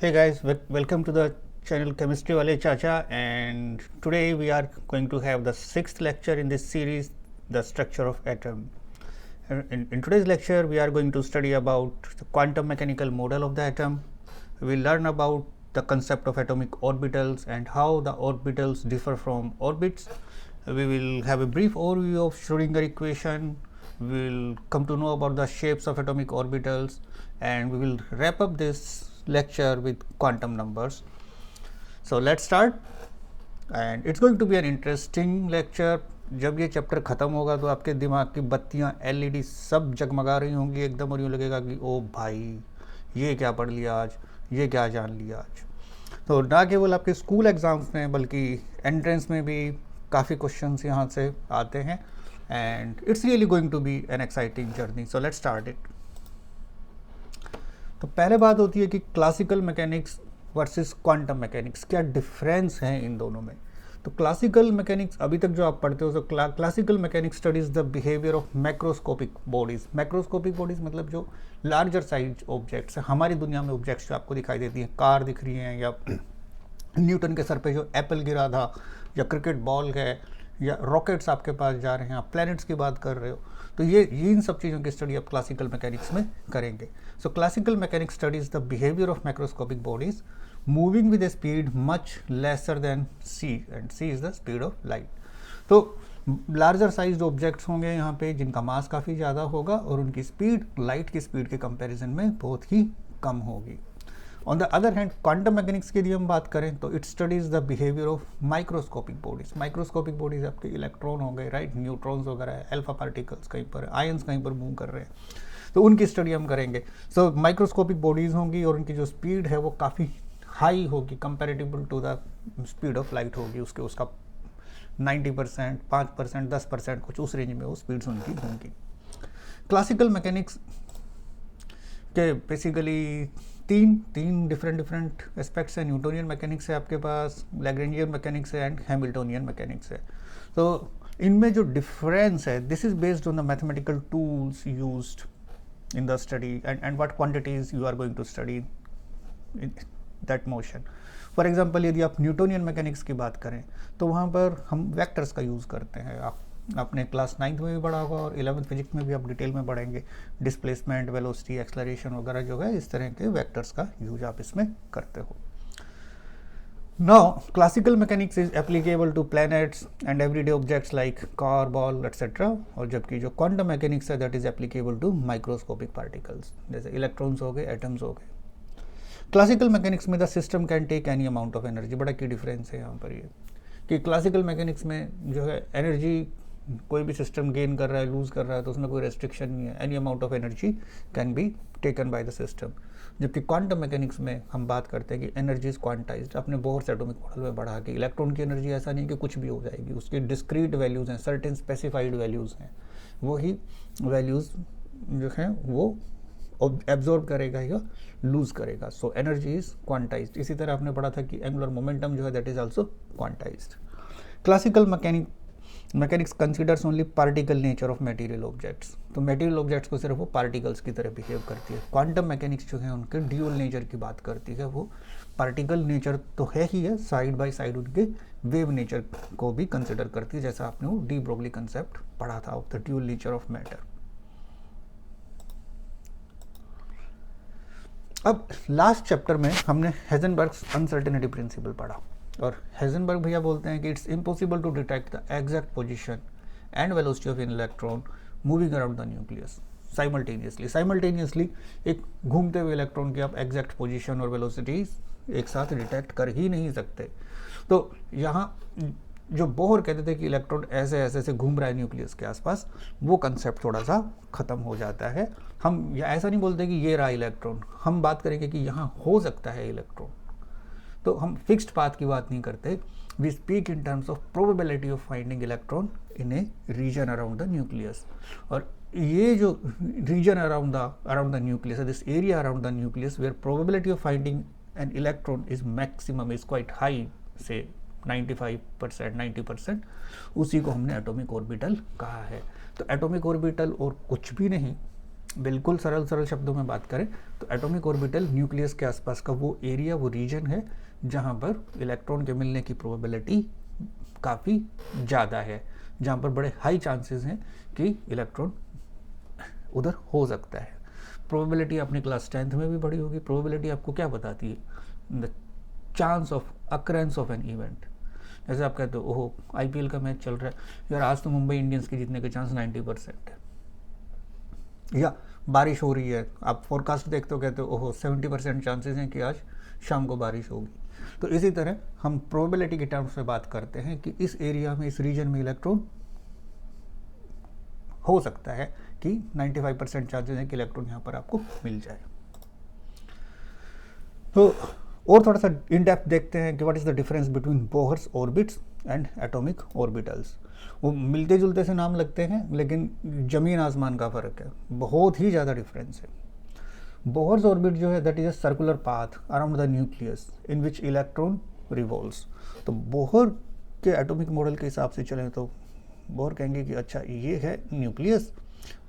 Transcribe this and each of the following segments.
Hey guys, welcome to the channel Chemistry Wale Chacha, and today we are going to have the sixth lecture in this series, the structure of atom. In today's lecture, we are going to study about the quantum mechanical model of the atom. We will learn about the concept of atomic orbitals and how the orbitals differ from orbits. We will have a brief overview of Schrodinger equation. We will come to know about the shapes of atomic orbitals, and we will wrap up this lecture with quantum numbers. So let's start, and it's going to be an interesting lecture. जब ये chapter ख़त्म होगा तो आपके दिमाग की बत्तियाँ LED सब जगमगा रही होंगी एकदम, और यूँ लगेगा कि ओ भाई ये क्या पढ़ लिया आज, ये क्या जान लिया आज। तो ना केवल आपके स्कूल एग्ज़ाम्स में बल्कि एंट्रेंस में भी काफ़ी क्वेश्चंस यहाँ से आते हैं, and it's really going to be an exciting journey. So let's start it. तो पहले बात होती है कि classical mechanics versus quantum mechanics, क्या डिफरेंस है इन दोनों में। तो क्लासिकल मैकेनिक्स अभी तक जो आप पढ़ते हो, तो classical mechanics studies the behaviour of macroscopic bodies. Macroscopic bodies मतलब जो लार्जर साइज ऑब्जेक्ट्स हैं, हमारी दुनिया में ऑब्जेक्ट्स जो आपको दिखाई देती हैं, कार दिख रही हैं, या न्यूटन के सर पे जो एप्पल गिरा था, या क्रिकेट बॉल है, या रॉकेट्स आपके पास जा रहे हैं, आप प्लैनेट्स की बात कर रहे हो, तो ये इन सब चीज़ों की स्टडी आप क्लासिकल मैकेनिक्स में करेंगे। So classical mechanics studies the behaviour of macroscopic bodies moving with a speed much lesser than c, and c is the speed of light. तो लार्जर साइज ऑब्जेक्ट्स होंगे यहाँ पे जिनका मास काफ़ी ज़्यादा होगा, और उनकी स्पीड लाइट की स्पीड के कंपैरिजन में बहुत ही कम होगी। On the other hand quantum mechanics की यदि हम बात करें तो it studies the behaviour of microscopic bodies. Microscopic bodies आपके इलेक्ट्रॉन हो गए, राइट, न्यूट्रॉन्स वगैरह है, अल्फा पार्टिकल्स कहीं पर, आयंस कहीं पर मूव कर रहे हैं, तो उनकी स्टडी हम करेंगे। सो माइक्रोस्कोपिक बॉडीज होंगी और उनकी जो स्पीड है वो काफ़ी हाई होगी, comparable to the speed of light होगी, उसका 90%, 5%, 10% कुछ उस रेंज में वो स्पीड्स उनकी होंगी। क्लासिकल मैकेनिक्स के बेसिकली तीन डिफरेंट एस्पेक्ट्स हैं। न्यूटोनियन मैकेनिक्स है आपके पास, लैग्रेंजियन मैकेनिक्स है, एंड हैमिल्टोनियन मैकेनिक्स है। तो इनमें जो डिफरेंस है, this is based on the mathematical tools used in the study and what quantities you are going to study in that motion. For example यदि आप न्यूटोनियन मैकेनिक्स की बात करें तो वहाँ पर हम वेक्टर्स का यूज़ करते हैं। आपने क्लास 9th में भी पढ़ा होगा और 11th फिजिक्स में भी आप डिटेल में पढ़ेंगे। डिस्प्लेसमेंट, वेलोसिटी, एक्सलरेशन वगैरह जो है, इस तरह के वेक्टर्स का यूज आप इसमें करते हो। Now classical mechanics is applicable to planets and everyday objects like car, ball etcetera, और जबकि जो क्वांटम मैकेनिक्स है that is applicable to microscopic particles, जैसे इलेक्ट्रॉन्स हो गए, एटम्स हो गए। क्लासिकल मैकेनिक्स में the system can take any amount of energy. बड़ा की डिफरेंस है यहाँ पर ये कि क्लासिकल मैकेनिक्स में जो है एनर्जी कोई भी सिस्टम गेन कर रहा है, लूज़ कर रहा है, तो उसमें कोई रेस्ट्रिक्शन नहीं है, any amount of energy can be taken by the system. जबकि क्वांटम मैकेनिक्स में हम बात करते हैं कि एनर्जी इज क्वांटाइज्ड। अपने बोहर से एटॉमिक मॉडल में बढ़ा के इलेक्ट्रॉन की एनर्जी ऐसा नहीं कि कुछ भी हो जाएगी, उसकी डिस्क्रीट वैल्यूज़ हैं, सर्टेन स्पेसिफाइड वैल्यूज़ हैं, वही वैल्यूज़ जो हैं वो एब्जॉर्ब करेगा या लूज़ करेगा। So energy is quantized. इसी तरह आपने पढ़ा था कि एंगुलर मोमेंटम जो है that is also quantized. Classical mechanics considers only particle nature of material objects. तो मटेरियल ऑब्जेक्ट्स को सिर्फ वो पार्टिकल्स की तरह बिहेव करती है। क्वांटम मैकेनिक्स जो है उनके ड्यूअल नेचर की बात करती है। वो पार्टिकल नेचर तो है ही है, साइड बाय साइड उनके वेव नेचर को भी कंसिडर करती है, जैसा आपने वो डी ब्रोगली कंसेप्ट पढ़ा था of the dual nature of matter. अब लास्ट चैप्टर में हमने हेजनबर्ग्स अनसर्टेनिटी प्रिंसिपल पढ़ा, और हेजनबर्ग भैया बोलते हैं कि it's impossible to detect the exact position and velocity of an electron moving around the nucleus simultaneously. एक घूमते हुए इलेक्ट्रॉन की आप एग्जैक्ट पोजीशन और वेलोसिटी एक साथ डिटेक्ट कर ही नहीं सकते। तो यहाँ जो बोहर कहते थे कि इलेक्ट्रॉन ऐसे ऐसे घूम रहा है न्यूक्लियस के आसपास, वो कंसेप्ट थोड़ा सा ख़त्म हो जाता है। हम या ऐसा नहीं बोलते कि ये रहा इलेक्ट्रॉन, हम बात करेंगे कि यहाँ हो सकता है इलेक्ट्रॉन। तो हम फिक्स्ड पाथ की बात नहीं करते, we speak in terms of probability of finding electron in a region around the nucleus. और ये जो region around the nucleus, this area around the nucleus where probability of finding an electron is maximum, is quite high, say 95%, 90%, उसी को हमने atomic orbital कहा है। तो atomic orbital और कुछ भी नहीं, बिल्कुल सरल सरल शब्दों में बात करें तो एटॉमिक ऑर्बिटल न्यूक्लियस के आसपास का वो एरिया, वो रीजन है जहाँ पर इलेक्ट्रॉन के मिलने की प्रोबेबिलिटी काफ़ी ज़्यादा है, जहाँ पर बड़े हाई चांसेस हैं कि इलेक्ट्रॉन उधर हो सकता है। प्रोबेबिलिटी आपने क्लास 10th में भी पढ़ी होगी। प्रोबेबिलिटी आपको क्या बताती है? The chance of occurrence of an event. जैसे आप कहते हो ओहो IPL का मैच चल रहा है यार, आज तो मुंबई इंडियंस के जीतने के चांस 90% है, या बारिश हो रही है, आप फोरकास्ट देखते हो कहते हो ओहो 70% चांसेस हैं कि आज शाम को बारिश होगी। तो इसी तरह हम प्रोबेबिलिटी के टर्म्स में बात करते हैं कि इस एरिया में, इस रीजन में इलेक्ट्रॉन हो सकता है कि 95% चांसेस हैं कि इलेक्ट्रॉन यहाँ पर आपको मिल जाए। तो और थोड़ा सा इन डेप्थ देखते हैं कि what is the difference between Bohr's orbits and atomic orbitals. वो मिलते जुलते से नाम लगते हैं लेकिन जमीन आसमान का फ़र्क है, बहुत ही ज़्यादा डिफरेंस है। बोहर्स ऑर्बिट जो है that is a circular path around the nucleus in which electron revolves. तो बोहर के एटॉमिक मॉडल के हिसाब से चलें तो बोहर कहेंगे कि अच्छा ये है न्यूक्लियस,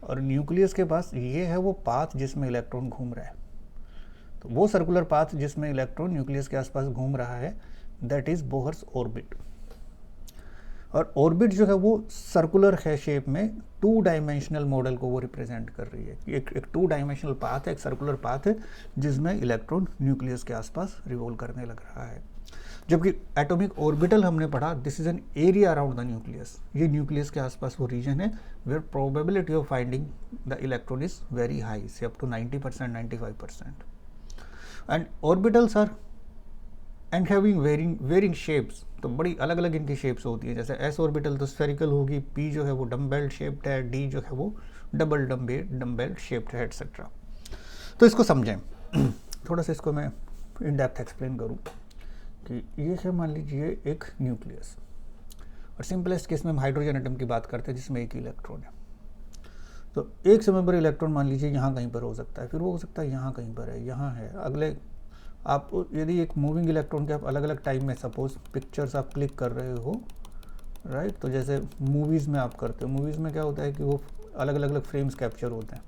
और न्यूक्लियस के पास ये है वो पाथ जिसमें इलेक्ट्रॉन घूम रहा है। तो वो सर्कुलर पाथ जिसमें इलेक्ट्रॉन न्यूक्लियस के आसपास घूम रहा है दैट इज बोहर्स ऑर्बिट। और ऑर्बिट जो है वो सर्कुलर है शेप में, 2 डायमेंशनल मॉडल को वो रिप्रेजेंट कर रही है। एक 2 डायमेंशनल पाथ है, एक सर्कुलर पाथ है जिसमें इलेक्ट्रॉन न्यूक्लियस के आसपास रिवॉल्व करने लग रहा है। जबकि एटॉमिक ऑर्बिटल हमने पढ़ा this is an area around the nucleus. ये न्यूक्लियस के आसपास वो रीजन है where probability of finding the electron is very high, say up to 90%, 95%। And orbitals are and having varying shapes. तो बड़ी अलग अलग इनकी शेप्स होती है। जैसे एस ऑर्बिटल तो स्फेरिकल होगी, पी जो है वो डम्बेल शेप्ड है, डी जो है वो डबल डम्बेल शेप्ड है, एक्सेट्रा। तो इसको समझें थोड़ा सा, इसको मैं इन डेप्थ एक्सप्लेन करूँ कि ये है मान लीजिए एक न्यूक्लियस, और सिंपलेस्ट केस में हम हाइड्रोजन एटम की बात करते हैं जिसमें एक इलेक्ट्रॉन है। तो एक समय पर इलेक्ट्रॉन मान लीजिए यहाँ कहीं पर हो सकता है, फिर वो हो सकता है यहाँ कहीं पर है, यहाँ है, अगले आप यदि एक मूविंग इलेक्ट्रॉन के आप अलग अलग टाइम में सपोज पिक्चर्स आप क्लिक कर रहे हो, राइट, तो जैसे मूवीज़ में आप करते हो, मूवीज़ में क्या होता है कि वो अलग अलग फ्रेम्स कैप्चर होते हैं।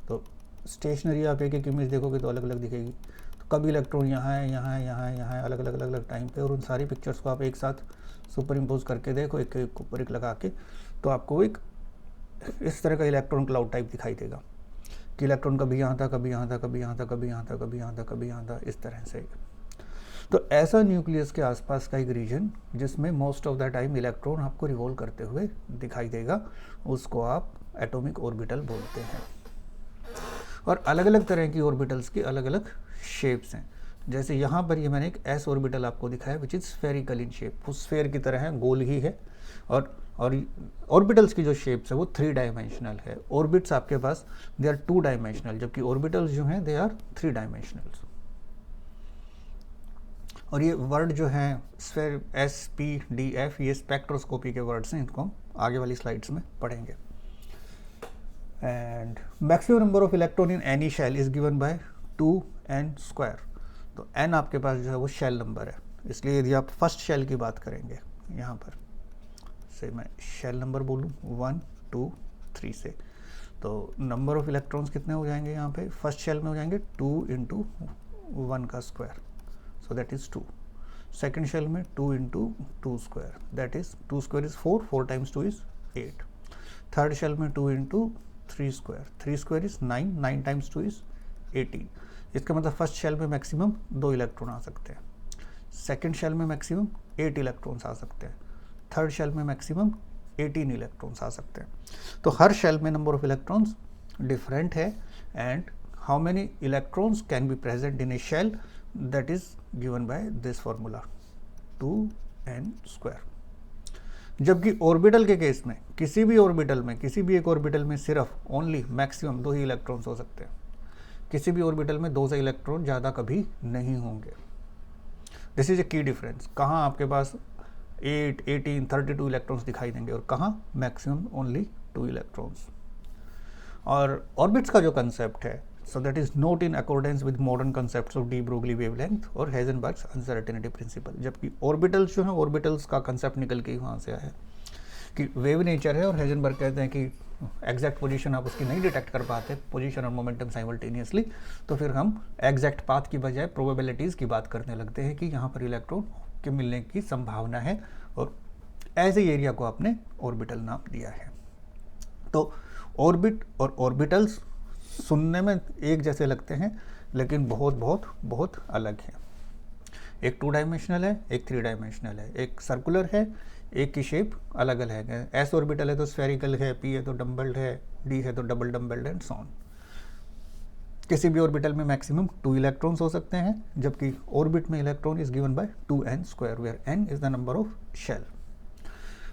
तो स्टेशनरी आप एक एक इमेज देखोगे तो अलग अलग दिखेगी। तो कभी इलेक्ट्रॉन यहाँ है, यहाँ है, यहाँ है, यहाँ है, अलग अलग टाइम पे, और उन सारी पिक्चर्स को आप एक साथ सुपर इम्पोज करके देखो, एक एक ऊपर एक लगा के, तो आपको एक इस तरह का इलेक्ट्रॉन क्लाउड टाइप दिखाई देगा कि इलेक्ट्रॉन कभी यहाँ था, कभी यहाँ था, कभी यहाँ था, कभी यहाँ था, कभी यहाँ था, कभी यहाँ था, इस तरह से। तो ऐसा न्यूक्लियस के आसपास का एक रीजन जिसमें most of the time electron आपको रिवॉल्व करते हुए दिखाई देगा, उसको आप एटॉमिक ऑर्बिटल बोलते हैं। और अलग अलग तरह की ऑर्बिटल्स की अलग अलग शेप्स हैं। जैसे यहाँ पर ये मैंने एक एस ऑर्बिटल आपको दिखाया which is spherical in shape, वो स्फेयर की तरह है, गोल ही है। और ऑर्बिटल्स की जो शेप्स है वो 3 डायमेंशनल है। ऑर्बिट्स आपके पास दे आर 2 डायमेंशनल, जबकि ऑर्बिटल्स जो हैं दे आर 3 डायमेंशनल। और ये वर्ड जो हैं स्फेयर SPDF, ये स्पेक्ट्रोस्कोपी के वर्ड्स हैं, इनको हम आगे वाली स्लाइड्स में पढ़ेंगे। And maximum number of electron in any shell is given by 2n²। तो n आपके पास जो है वो शेल नंबर है, इसलिए यदि आप फर्स्ट शेल की बात करेंगे, यहाँ पर से मैं शेल नंबर बोलूँ 1 2 3 से, तो नंबर ऑफ इलेक्ट्रॉन्स कितने हो जाएंगे यहाँ पे? फर्स्ट शेल में हो जाएंगे 2 × 1 का square, so that is 2। Second shell में 2 × 2 square, that is 2 square is 4, 4 × 2 is 8। Third shell में 2 × 3 स्क्वायर, 3 स्क्वायर इज़ 9, 9 × 2 इज़ 18। इसका मतलब फर्स्ट शेल में मैक्सिमम 2 इलेक्ट्रॉन आ सकते हैं, सेकेंड शेल में मैक्सिमम 8 इलेक्ट्रॉन्स आ सकते हैं, थर्ड शेल में मैक्सिमम 18 इलेक्ट्रॉन्स आ सकते हैं। तो हर शेल में नंबर ऑफ इलेक्ट्रॉन्स डिफरेंट है, and how many electrons can be present in a shell that is given by this formula 2n²। जबकि ऑर्बिटल के केस में किसी भी ऑर्बिटल में, किसी भी एक ऑर्बिटल में सिर्फ ओनली मैक्सिमम 2 ही इलेक्ट्रॉन्स हो सकते हैं। किसी भी ऑर्बिटल में 2 से इलेक्ट्रॉन ज़्यादा कभी नहीं होंगे। दिस इज ए की डिफरेंस। कहाँ आपके पास 8, 18, 32 इलेक्ट्रॉन्स दिखाई देंगे और कहाँ मैक्सिमम ओनली 2 इलेक्ट्रॉन्स। और ऑर्बिट्स का जो कंसेप्ट है, so that is not in accordance with modern concepts of D Broglie wavelength और हेजनबर्ग्स अनसर्टेनिटी प्रिंसिपल। जबकि ऑर्बिटल्स जो है, ऑर्बिटल्स का कंसेप्ट निकल के ही वहाँ से आया है कि वेव नेचर है, और हेजनबर्ग कहते हैं कि एग्जैक्ट पोजीशन आप उसकी नहीं डिटेक्ट कर पाते, पोजीशन और मोमेंटम साइमल्टेनियसली, तो फिर हम एग्जैक्ट पाथ की बजाय प्रोबेबिलिटीज़ की बात करने लगते हैं कि यहाँ पर इलेक्ट्रॉन के मिलने की संभावना है, और ऐसे एरिया को आपने ऑर्बिटल नाम दिया है। तो ऑर्बिट और ऑर्बिटल्स सुनने में एक जैसे लगते हैं, लेकिन बहुत बहुत बहुत अलग हैं। एक 2 डायमेंशनल है, एक 3 डायमेंशनल है, एक सर्कुलर है, एक की शेप अलग अलग है। एस ऑर्बिटल है तो स्फेरिकल है, पी है तो डम्बल्ड है, डी है तो डबल डम्बल्ड एंड सो ऑन। किसी भी ऑर्बिटल में मैक्सिमम 2 इलेक्ट्रॉन्स हो सकते हैं, जबकि ऑर्बिट में electron is given by 2n², where n is the number of shell.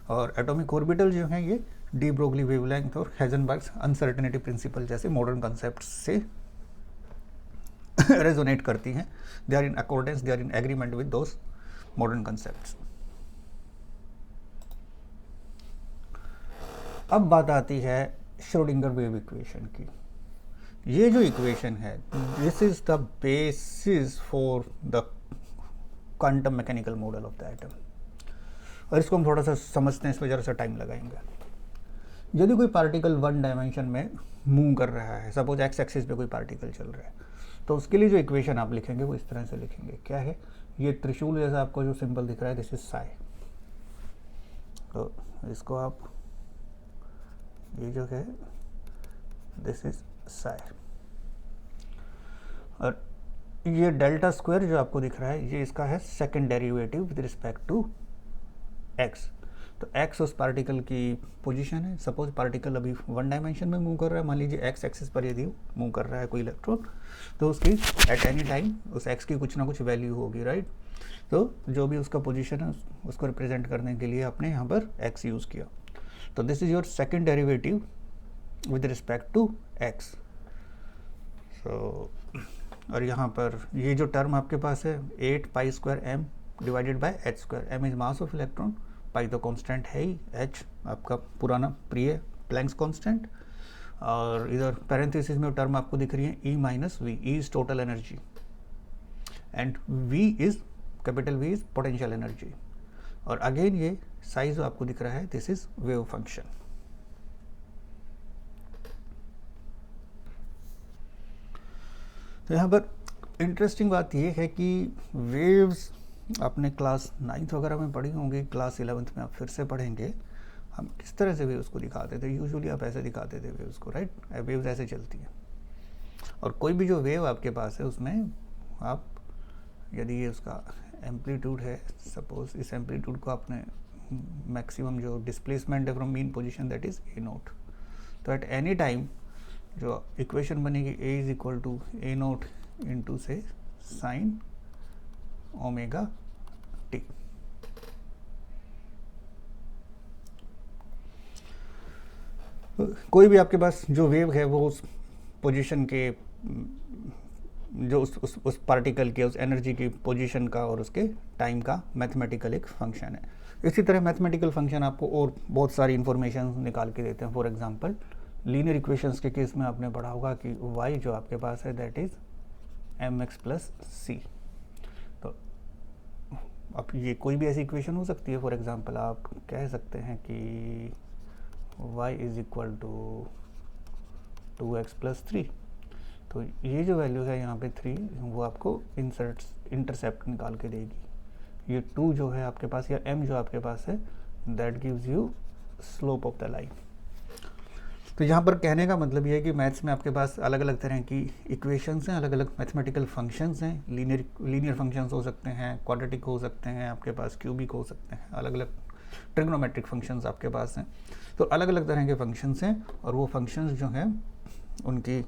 और एटॉमिक ऑर्बिटल जो हैं ये डी ब्रोगली वेवलेंथ और हेजनबर्ग्स अनसर्टेनिटी प्रिंसिपल जैसे मॉडर्न कॉन्सेप्ट से रेजोनेट करती हैं। They are in accordance, they are in agreement with those modern concepts. अब बात आती है श्रोडिंगर वेव इक्वेशन की। ये जो इक्वेशन है, this is the basis for the quantum mechanical model of the atom, और इसको हम थोड़ा सा समझते हैं, इसमें जरा सा टाइम लगाएंगे। यदि कोई पार्टिकल 1 डायमेंशन में मूव कर रहा है, सपोज एक्स एक्सिस पे कोई पार्टिकल चल रहा है, तो उसके लिए जो इक्वेशन आप लिखेंगे वो इस तरह से लिखेंगे। क्या है? ये त्रिशूल जैसा आपको जो सिंबल दिख रहा है, दिस इज साई। तो इसको आप, ये जो है दिस इज साई, और ये डेल्टा स्क्वायर जो आपको दिख रहा है, ये इसका है second derivative with respect to x. तो एक्स उस पार्टिकल की पोजीशन है। सपोज पार्टिकल अभी 1 डायमेंशन में मूव कर रहा है, मान लीजिए एक्स एक्सिस पर यदि मूव कर रहा है कोई इलेक्ट्रॉन, तो उसकी एट एनी टाइम उस एक्स की कुछ ना कुछ वैल्यू होगी, राइट। तो जो भी उसका पोजीशन है उसको रिप्रेजेंट करने के लिए आपने यहाँ पर एक्स यूज़ किया। तो this is your second derivative with respect to x. So और यहाँ पर ये जो टर्म आपके पास है 8π² m divided by h²। m is mass of electron, pi तो कांस्टेंट है ही, h आपका पुराना प्रिय प्लैंक्स कांस्टेंट, और इधर पैरेंथेसिस में टर्म आपको दिख रही है E - V। E is total energy and V is capital V is potential energy, और अगेन ये साइज जो आपको दिख रहा है, दिस इज वेव फंक्शन। तो यहाँ पर इंटरेस्टिंग बात ये है कि वेव्स आपने क्लास 9th वगैरह में पढ़ी होंगी, क्लास 11th में आप फिर से पढ़ेंगे। हम किस तरह से वेव्स को दिखाते थे, यूजुअली आप ऐसे दिखाते थे वेव्स को, राइट। वेव्स ऐसे चलती हैं, और कोई भी जो वेव आपके पास है उसमें आप, यदि ये उसका एम्पलीट्यूड है, सपोज इस एम्पलीट्यूड को आपने मैक्सिमम जो डिस्प्लेसमेंट है from mean position, that is A0। तो एट एनी टाइम जो इक्वेशन बनेगी A is equal to A0 into से साइन ओमेगा टी। कोई भी आपके पास जो वेव है वो उस पोजीशन के, जो उस पार्टिकल के, उस एनर्जी की पोजीशन का और उसके टाइम का मैथमेटिकल एक फंक्शन है। इसी तरह मैथमेटिकल फंक्शन आपको और बहुत सारी इंफॉर्मेशन निकाल के देते हैं। फॉर एग्जांपल लीनियर इक्वेशंस के केस में आपने पढ़ा होगा कि y जो आपके पास है दैट इज mx + c। तो अब ये कोई भी ऐसी इक्वेशन हो सकती है। फॉर एग्जांपल आप कह सकते हैं कि y is equal to 2x + 3। तो ये जो वैल्यू है यहाँ पे 3, वो आपको इंटरसेप्ट निकाल के देगी। ये 2 जो है आपके पास, या m जो आपके पास है, that gives you slope of the line. तो यहाँ पर कहने का मतलब ये है कि मैथ्स में आपके पास अलग अलग तरह की इक्वेशंस हैं, अलग अलग मैथमेटिकल फंक्शंस हैं। लीनियर फंक्शंस हो सकते हैं, क्वाड्रेटिक हो सकते हैं, आपके पास क्यूबिक हो सकते हैं, अलग अलग ट्रिग्नोमेट्रिक फंक्शंस आपके पास हैं। तो अलग अलग तरह के फंक्शंस हैं, और वो फंक्शंस जो हैं उनकी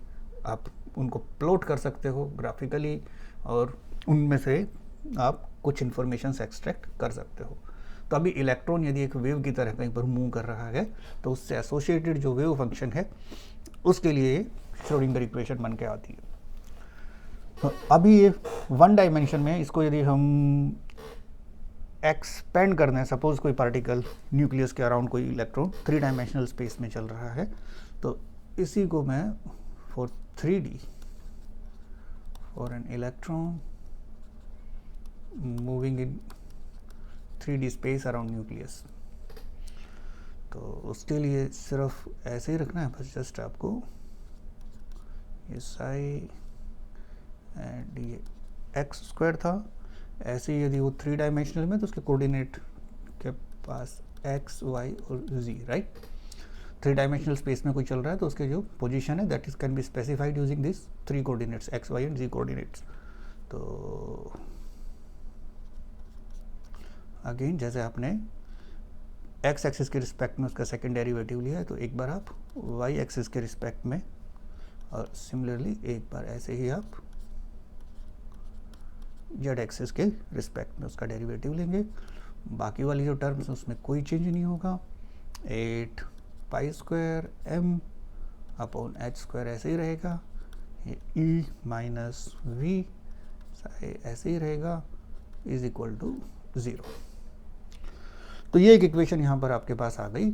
आप उनको प्लॉट कर सकते हो ग्राफिकली, और उनमें से आप कुछ इन्फॉर्मेशन एक्सट्रैक्ट कर सकते हो। तो अभी इलेक्ट्रॉन यदि एक वेव की तरह कहीं पर मूव कर रहा है, तो उससे एसोसिएटेड जो वेव फंक्शन है उसके लिए श्रोडिंगर इक्वेशन बन के आती है। तो अभी ये 1 डायमेंशन में, इसको यदि हम एक्सपेंड करना है, सपोज कोई पार्टिकल न्यूक्लियस के अराउंड कोई इलेक्ट्रॉन 3 डायमेंशनल स्पेस में चल रहा है, तो इसी को मैं for 3D, for an electron moving in 3D space around nucleus, तो उसके लिए सिर्फ ऐसे ही रखना है बस, जस्ट आपको ये साई एंड ये एक्स स्क्वायर था, ऐसे ही यदि वो 3 डायमेंशनल में तो उसके कोऑर्डिनेट के पास एक्स वाई और जी, राइट। 3 डायमेंशनल स्पेस में कोई चल रहा है तो उसके जो पोजीशन है that is can be specified using this 3 coordinates x y and z coordinates. तो अगेन जैसे आपने एक्स एक्सिस के रिस्पेक्ट में उसका सेकंड डेरिवेटिव लिया है तो एक बार आप वाई एक्सिस के रिस्पेक्ट में, और सिमिलरली एक बार ऐसे ही आप जेड एक्सिस के रिस्पेक्ट में उसका डेरिवेटिव लेंगे। बाकी वाली जो टर्म्स हैं उसमें कोई चेंज नहीं होगा। 8 pi square m upon h square ऐसे ही रहेगा, ये ई माइनस वी ऐसे ही रहेगा इज इक्वल टू 0। तो ये एक इक्वेशन यहाँ पर आपके पास आ गई,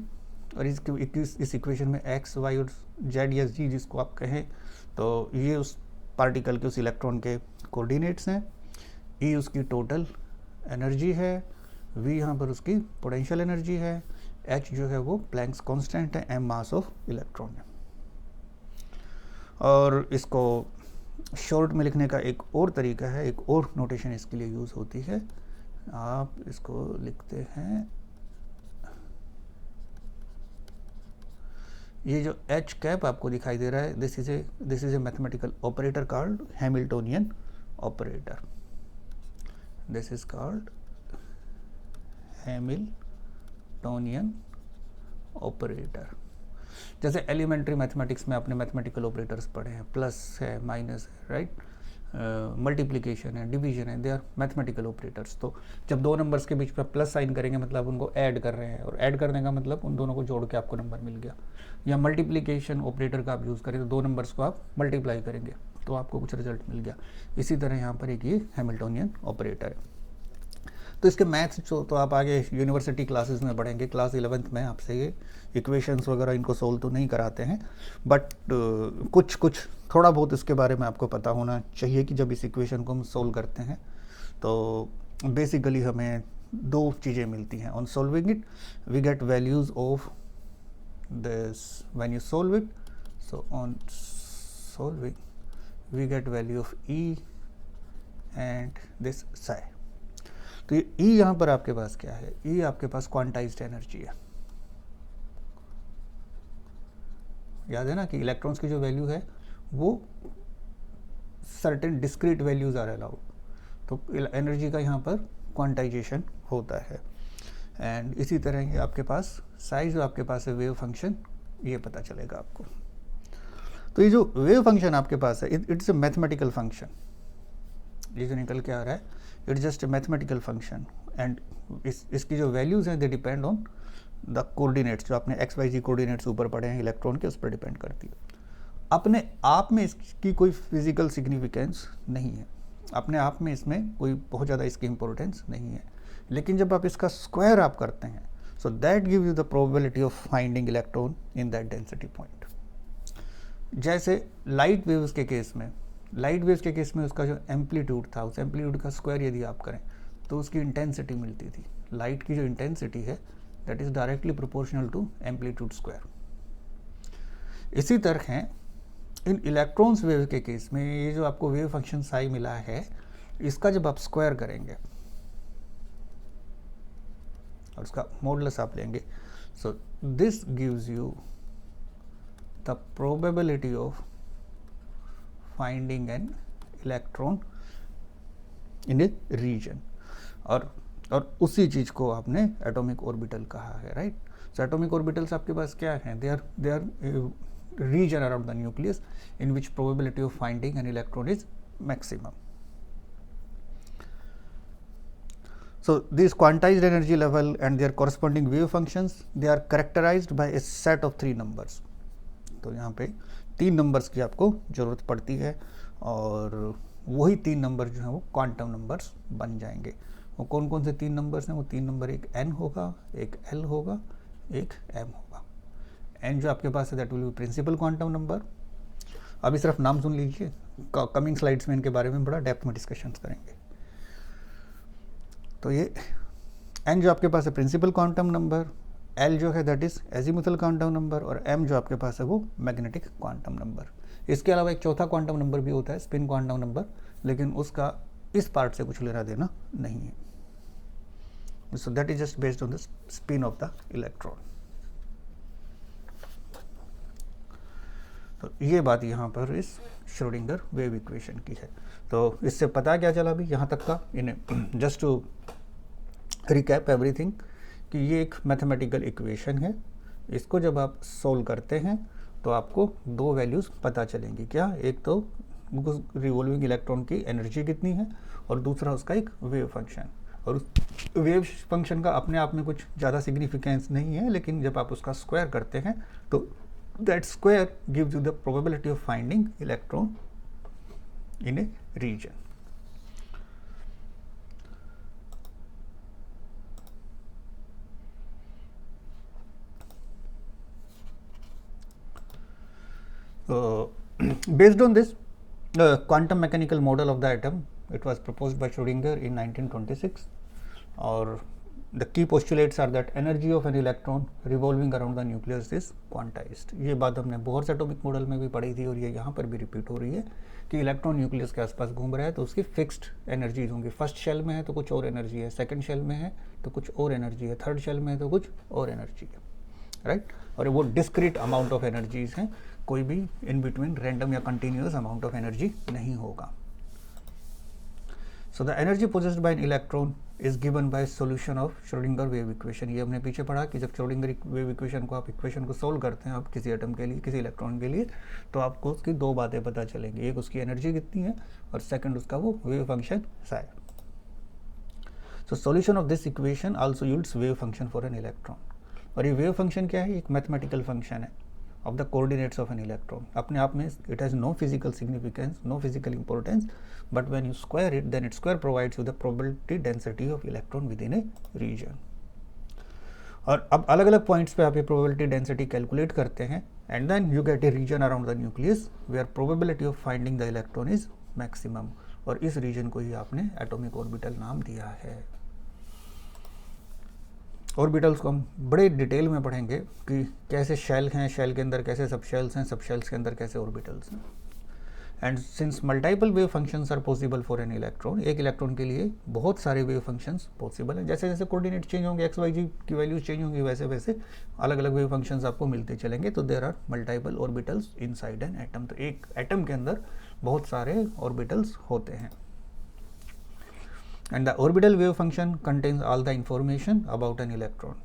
और इस इक्वेशन में एक्स वाई और जेड या जी जिसको आप कहें, तो ये उस पार्टिकल के, उस इलेक्ट्रॉन के कोऑर्डिनेट्स हैं। ई उसकी टोटल एनर्जी है, वी यहाँ पर उसकी पोटेंशियल एनर्जी है, एच जो है वो प्लैंक्स कांस्टेंट है, एम मास ऑफ इलेक्ट्रॉन है। और इसको शॉर्ट में लिखने का एक और तरीका है, एक और नोटेशन इसके लिए यूज़ होती है। आप इसको लिखते हैं, ये जो एच कैप आपको दिखाई दे रहा है, this is a mathematical operator called Hamiltonian operator. This is called Hamiltonian operator. जैसे एलिमेंट्री मैथमेटिक्स में आपने मैथमेटिकल ऑपरेटर्स पढ़े हैं, प्लस है, माइनस है, राइट, मल्टीप्लिकेशन है, डिवीजन है, दे आर मैथमेटिकल ऑपरेटर्स। तो जब दो नंबर्स के बीच पर प्लस साइन करेंगे मतलब उनको ऐड कर रहे हैं, और ऐड करने का मतलब उन दोनों को जोड़ के आपको नंबर मिल गया। या मल्टीप्लिकेशन ऑपरेटर का आप यूज़ करें तो दो नंबर्स को आप मल्टीप्लाई करेंगे तो आपको कुछ रिजल्ट मिल गया। इसी तरह यहाँ पर एक ये हैमिल्टोनियन ऑपरेटर है। तो इसके मैथ्स तो आप आगे यूनिवर्सिटी क्लासेस में पढ़ेंगे। क्लास 11th में आपसे ये इक्वेशंस वगैरह इनको सोल्व तो नहीं कराते हैं, बट कुछ थोड़ा बहुत इसके बारे में आपको पता होना चाहिए कि जब इस इक्वेशन को हम सोल्व करते हैं तो बेसिकली हमें दो चीज़ें मिलती हैं। On solving it we get values of this when you solve it, so on solving we get value of E and this psi. तो ये ई यहाँ पर आपके पास क्या है, ई आपके पास क्वांटाइज्ड एनर्जी है। याद है ना कि इलेक्ट्रॉन्स की जो वैल्यू है वो certain discrete values are allowed, तो एनर्जी का यहाँ पर क्वांटाइजेशन होता है। एंड इसी तरह ये आपके पास साइज जो आपके पास है वेव फंक्शन, ये पता चलेगा आपको। तो ये जो वेव फंक्शन आपके पास है इट्स ए मैथमेटिकल फंक्शन, ये जो निकल के आ रहा है it's just a mathematical function, and इसकी जो वैल्यूज़ हैं they depend on the coordinates. जो आपने एक्स वाई जी कोऑर्डिनेट्स ऊपर पढ़े हैं इलेक्ट्रॉन के, उस पर डिपेंड करती है। अपने आप में इसकी कोई फिजिकल सिग्निफिकेंस नहीं है, अपने आप में इसमें कोई बहुत ज़्यादा इसकी इंपॉर्टेंस नहीं है, लेकिन जब आप इसका स्क्वायर आप करते हैं so that give you the probability of finding electron in that density point. जैसे लाइट वेव्स के केस में उसका जो एम्पलीट्यूड था, उस एम्पलीट्यूड का स्क्वायर यदि आप करें तो उसकी इंटेंसिटी मिलती थी। लाइट की जो इंटेंसिटी है that is directly proportional to amplitude square. इसी तरह इन इलेक्ट्रॉन्स वेव के केस में ये जो आपको वेव फंक्शन साई मिला है, इसका जब आप स्क्वायर करेंगे और उसका मॉडुलस आप लेंगे, so this gives you the probability of finding an electron in a region. और उसी चीज को आपने एटॉमिक ऑर्बिटल कहा है, राइट। सो एटॉमिक ऑर्बिटल्स आपके पास क्या हैं, they are region around the nucleus in which probability of finding an electron is maximum. So these quantized energy level and their corresponding wave functions, they are characterized by a set of 3 numbers. तो यहाँ पे 3 numbers की आपको ज़रूरत पड़ती है, और वही 3 नंबर जो है वो क्वांटम नंबर्स बन जाएंगे। वो कौन कौन से 3 नंबर्स हैं? वो 3 नंबर, एक n होगा, एक l होगा, एक m होगा। n जो आपके पास है that will be principal quantum number. अभी सिर्फ नाम सुन लीजिए, कमिंग स्लाइड्स में इनके बारे में बड़ा डेप्थ में डिस्कशन करेंगे। तो ये n जो आपके पास है प्रिंसिपल क्वांटम नंबर, L जो है that is azimuthal quantum number, और M जो आपके पास है वो मैग्नेटिक क्वांटम नंबर। इसके अलावा एक चौथा क्वांटम नंबर भी होता है, स्पिन क्वांटम नंबर, लेकिन उसका इस पार्ट से कुछ लेना देना नहीं है। So that is just based on the spin off the electron. तो ये बात यहाँ पर इस श्रोडिंगर वेव इक्वेशन की है। तो इससे पता क्या चला अभी यहाँ तक का, इन्हें जस्ट टू रिकैप एवरीथिंग, कि ये एक मैथमेटिकल इक्वेशन है। इसको जब आप सोल्व करते हैं तो आपको दो वैल्यूज़ पता चलेंगी। क्या? एक तो रिवॉल्विंग इलेक्ट्रॉन की एनर्जी कितनी है, और दूसरा उसका एक वेव फंक्शन। और उस वेव फंक्शन का अपने आप में कुछ ज़्यादा सिग्निफिकेंस नहीं है, लेकिन जब आप उसका स्क्वायर करते हैं तो that square gives you the probability of finding electron in a region. Based on this quantum mechanical model of the atom, it was proposed by Schrödinger in 1926, or the key postulates are that energy of an electron revolving around the nucleus is quantized. ये बात हमने Bohr's atomic model में भी पढ़ी थी, और ये यहाँ पर भी रिपीट हो रही है कि इलेक्ट्रॉन न्यूक्लियस के आसपास घूम रहा है तो उसकी फिक्स्ड एनर्जीज होंगी। फर्स्ट शेल में है तो कुछ और एनर्जी है, सेकंड शेल में है तो कुछ और एनर्जी है, थर्ड शेल में है तो कुछ और एनर्जी है, राइट। और वो डिस्क्रीट अमाउंट ऑफ एनर्जीज हैं, कोई भी इन बिटवीन रैंडम या कंटिन्यूस अमाउंट ऑफ एनर्जी नहीं होगा। So the energy possessed by N electron is given bye solution of Schrodinger wave equation. ये हमने पीछे पढ़ा कि जब श्रोडिंगर वेव इक्वेशन को आप इक्वेशन को सोल्व करते हैं आप किसी एटम के लिए, किसी इलेक्ट्रॉन के लिए, तो आपको उसकी दो बातें पता चलेंगी। एक उसकी एनर्जी कितनी है, और सेकंड उसका वो wave function psi. So solution of this equation also yields wave function for an electron. और ये वेव फंक्शन क्या है? एक मैथमेटिकल फंक्शन है of the coordinates of an electron. अपने आप में it has no physical significance, no physical importance, but when you square it, then its square provides you the probability density of electron within a region. और अब अलग अलग points पे आप ये probability density कैलकुलेट करते हैं, and then you get a region around the nucleus where probability of finding the electron is maximum. और इस region को ही आपने atomic orbital नाम दिया है। ऑर्बिटल्स को हम बड़े डिटेल में पढ़ेंगे कि कैसे शेल हैं, शेल के अंदर कैसे सब शेल्स हैं, सब शेल्स के अंदर कैसे ऑर्बिटल्स हैं। And since multiple wave functions are possible for an electron, एक इलेक्ट्रॉन के लिए बहुत सारे वेव फंक्शंस पॉसिबल हैं। जैसे जैसे कोऑर्डिनेट चेंज होंगे, एक्स वाई जी की वैल्यूज चेंज होंगी, वैसे वैसे अलग अलग वेव फंक्शंस आपको मिलते चलेंगे। तो there are multiple orbitals inside an atom. तो एक एटम के अंदर बहुत सारे ऑर्बिटल्स होते हैं। And the orbital wave function contains all the information about an electron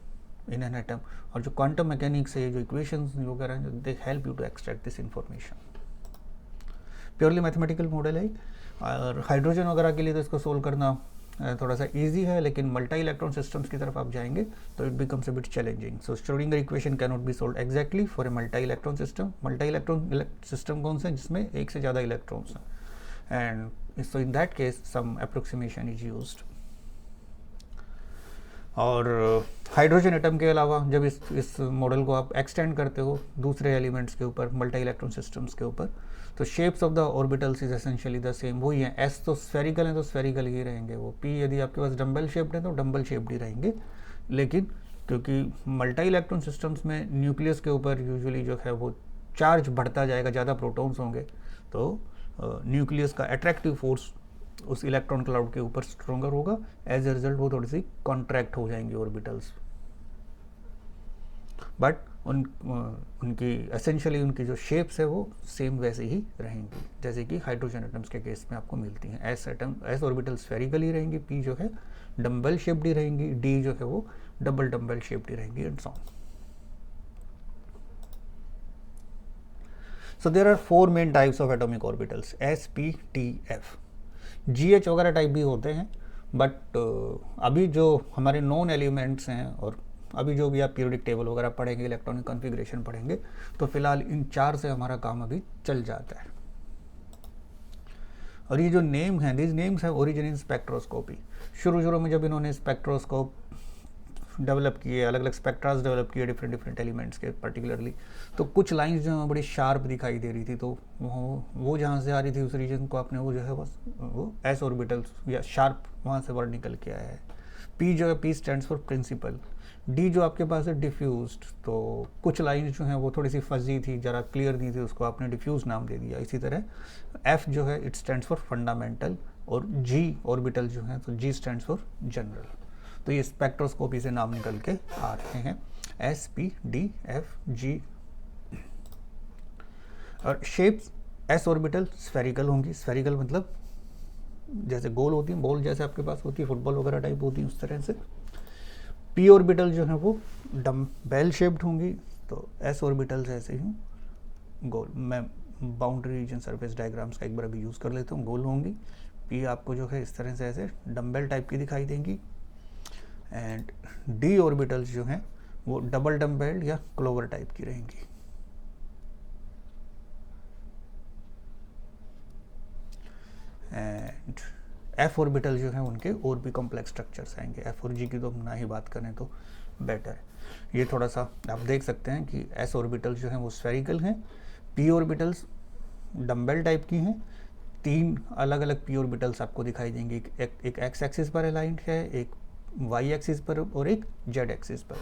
in an atom. और जो क्वांटम मैकेनिक्स है, जो इक्वेशंस वगैरह हैं, they help you to extract this information. Purely mathematical model है। और हाइड्रोजन वगैरह के लिए तो इसको सोल्व करना थोड़ा सा इजी है, लेकिन मल्टी इलेक्ट्रॉन सिस्टम्स की तरफ आप जाएंगे तो it becomes a bit challenging. So Schrodinger equation can not be solve exactly for a multi electron system. Multi electron system कौन सा है? जिसमें एक से ज़्यादा इलेक्ट्रॉन्स हैं। And so in that case some approximation is used. और hydrogen atom के अलावा जब इस मॉडल को आप एक्सटेंड करते हो दूसरे एलिमेंट्स के ऊपर, मल्टी इलेक्ट्रॉन सिस्टम्स के ऊपर, तो shapes of the orbitals is essentially the same, वही है। एस तो स्फेरिकल है तो स्फेरिकल ही रहेंगे वो, पी यदि आपके पास डम्बल शेप्ड है तो डम्बल शेप्ड ही रहेंगे। लेकिन क्योंकि मल्टी इलेक्ट्रॉन सिस्टम्स में न्यूक्लियस के ऊपर यूजुअली जो है वो चार्ज बढ़ता जाएगा, ज़्यादा प्रोटॉन्स होंगे, तो न्यूक्लियस का अट्रैक्टिव फोर्स उस इलेक्ट्रॉन क्लाउड के ऊपर स्ट्रोंगर होगा। एज ए रिजल्ट वो थोड़ी सी कॉन्ट्रैक्ट हो जाएंगी ऑर्बिटल्स, बट उनकी एसेंशियली उनकी जो शेप्स है वो सेम वैसे ही रहेंगी जैसे कि हाइड्रोजन एटम्स के केस में आपको मिलती हैं। एस ऑर्बिटल स्फेरिकल ही रहेंगी, पी जो है डम्बल शेप्ड ही रहेंगी, डी जो है वो डबल डम्बल शेप्ड ही रहेंगी, and so on. So there are four main types of atomic orbitals, S, P, T, F. GH वगैरह टाइप भी होते हैं, बट अभी जो हमारे नॉन एलिमेंट्स हैं और अभी जो भी आप पीरियोडिक टेबल वगैरह पढ़ेंगे, इलेक्ट्रॉनिक कॉन्फ़िगरेशन पढ़ेंगे, तो फिलहाल इन चार से हमारा काम अभी चल जाता है। और ये जो नेम हैं, दीज नेम्स हैं ओरिजिन इन स्पेक्ट्रोस्कोपी। शुरू में जब इन्होंने स्पेक्ट्रोस्कोप डेवलप किए, अलग अलग स्पेक्ट्रास डेवलप किए डिफरेंट एलिमेंट्स के पर्टिकुलरली, तो कुछ लाइंस जो हैं बड़ी शार्प दिखाई दे रही थी, तो वो जहाँ से आ रही थी उस रीजन को आपने वो जो है वो एस ऑर्बिटल्स या शार्प वहाँ से वर्ड निकल के आया है। P जो है, P stands for principal. D जो आपके पास है डिफ्यूज्ड, तो कुछ लाइन जो है वो थोड़ी सी फजी थी, ज़रा क्लियर नहीं थी, उसको आपने डिफ्यूज नाम दे दिया। इसी तरह F जो है इट स्टैंड्स फॉर फंडामेंटल, और G ऑर्बिटल जो है तो G स्टैंड्स फॉर जनरल। तो ये स्पेक्ट्रोस्कोपी से नाम निकल के आ रहे हैं, S P D F G। और शेप्स, S ऑर्बिटल स्फेरिकल होंगी, स्फेरिकल मतलब जैसे गोल होती है, बॉल जैसे आपके पास होती है, फुटबॉल वगैरह टाइप होती है, उस तरह से। P ऑर्बिटल जो है वो डम्बेल शेप्ड होंगी, तो S ऑर्बिटल्स ऐसे ही गोल। मैं बाउंड्री रीजन सरफेस डायग्राम्स का एक बार अभी यूज़ कर लेता हूँ। गोल होंगी, P आपको जो है इस तरह से ऐसे डम्बेल टाइप की दिखाई देंगी, एंड D ऑर्बिटल्स जो हैं वो डबल डम्बेल या क्लोवर टाइप की रहेंगी। एंड F ऑर्बिटल जो है उनके और भी कॉम्प्लेक्स स्ट्रक्चर्स आएंगे। F और G की तो हम ना ही बात करें तो बेटर है। ये थोड़ा सा आप देख सकते हैं कि S ऑर्बिटल जो है वो स्फेरिकल हैं, P ऑर्बिटल्स डम्बेल टाइप की हैं। 3 अलग अलग P ऑर्बिटल्स आपको दिखाई देंगे, एक X एक्सिस पर अलाइंड है, एक Y एक्सिस पर और एक Z एक्सिस पर।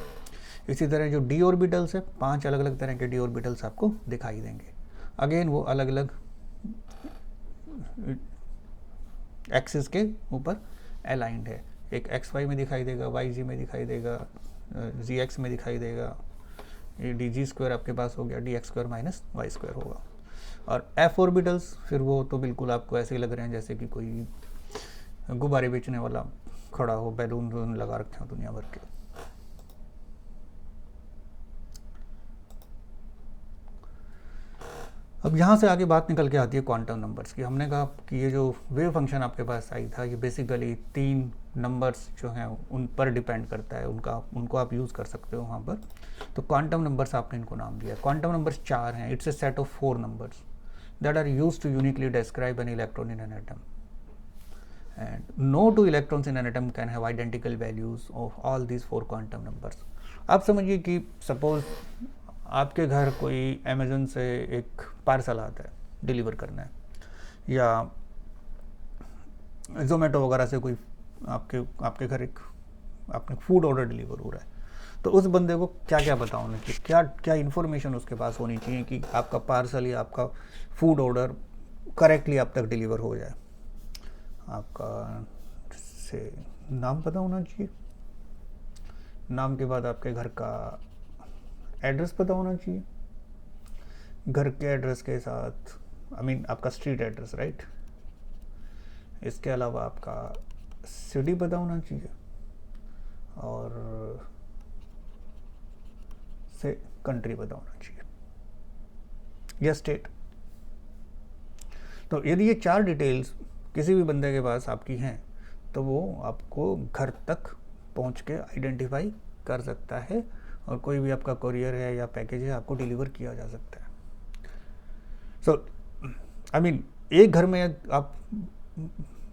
इसी तरह जो D ऑर्बिटल्स है, 5 अलग अलग तरह के D ऑर्बिटल्स आपको दिखाई देंगे। अगेन वो अलग अलग एक्सिस के ऊपर अलाइंड है, एक एक्स वाई में दिखाई देगा, वाई जी में दिखाई देगा, जी एक्स में दिखाई देगा, ये डी जी स्क्वायर आपके पास हो गया, d x square minus y square होगा। और एफ ऑर्बिटल्स फिर वो तो बिल्कुल आपको ऐसे ही लग रहे हैं जैसे कि कोई गुब्बारे बेचने वाला खड़ा हो, बैलून लगा रखे हो दुनिया भर के। अब यहाँ से आगे बात निकल के आती है क्वांटम नंबर्स की। हमने कहा कि ये जो वेव फंक्शन आपके पास आई था, ये बेसिकली 3 नंबर्स जो हैं उन पर डिपेंड करता है, उनको आप यूज़ कर सकते हो वहाँ पर। तो क्वांटम नंबर्स आपने इनको नाम दिया। क्वांटम नंबर्स 4 हैं। It's a set of 4 numbers that are used to uniquely describe an electron in an atom, and no 2 electrons in an atom can have identical values of all these 4 quantum numbers। आप समझिए कि suppose आपके घर कोई Amazon से एक parcel आता है, डिलीवर करना है, या जोमेटो वगैरह से कोई आपके घर एक आपने फूड ऑर्डर डिलीवर हो रहा है, तो उस बंदे को क्या क्या पता होना चाहिए, क्या क्या इन्फॉर्मेशन उसके पास होनी चाहिए कि आपका पार्सल या आपका फूड ऑर्डर करेक्टली आप तक डिलीवर हो जाए। आपका से नाम पता होना चाहिए, नाम के बाद आपके घर का एड्रेस पता होना चाहिए, घर के एड्रेस के साथ आपका स्ट्रीट एड्रेस, राइट। इसके अलावा आपका सिटी पता होना चाहिए, और से कंट्री पता होना चाहिए या स्टेट। तो यदि ये 4 डिटेल्स किसी भी बंदे के पास आपकी हैं तो वो आपको घर तक पहुंच के आइडेंटिफाई कर सकता है, और कोई भी आपका कोरियर है या पैकेज है आपको डिलीवर किया जा सकता है। एक घर में आप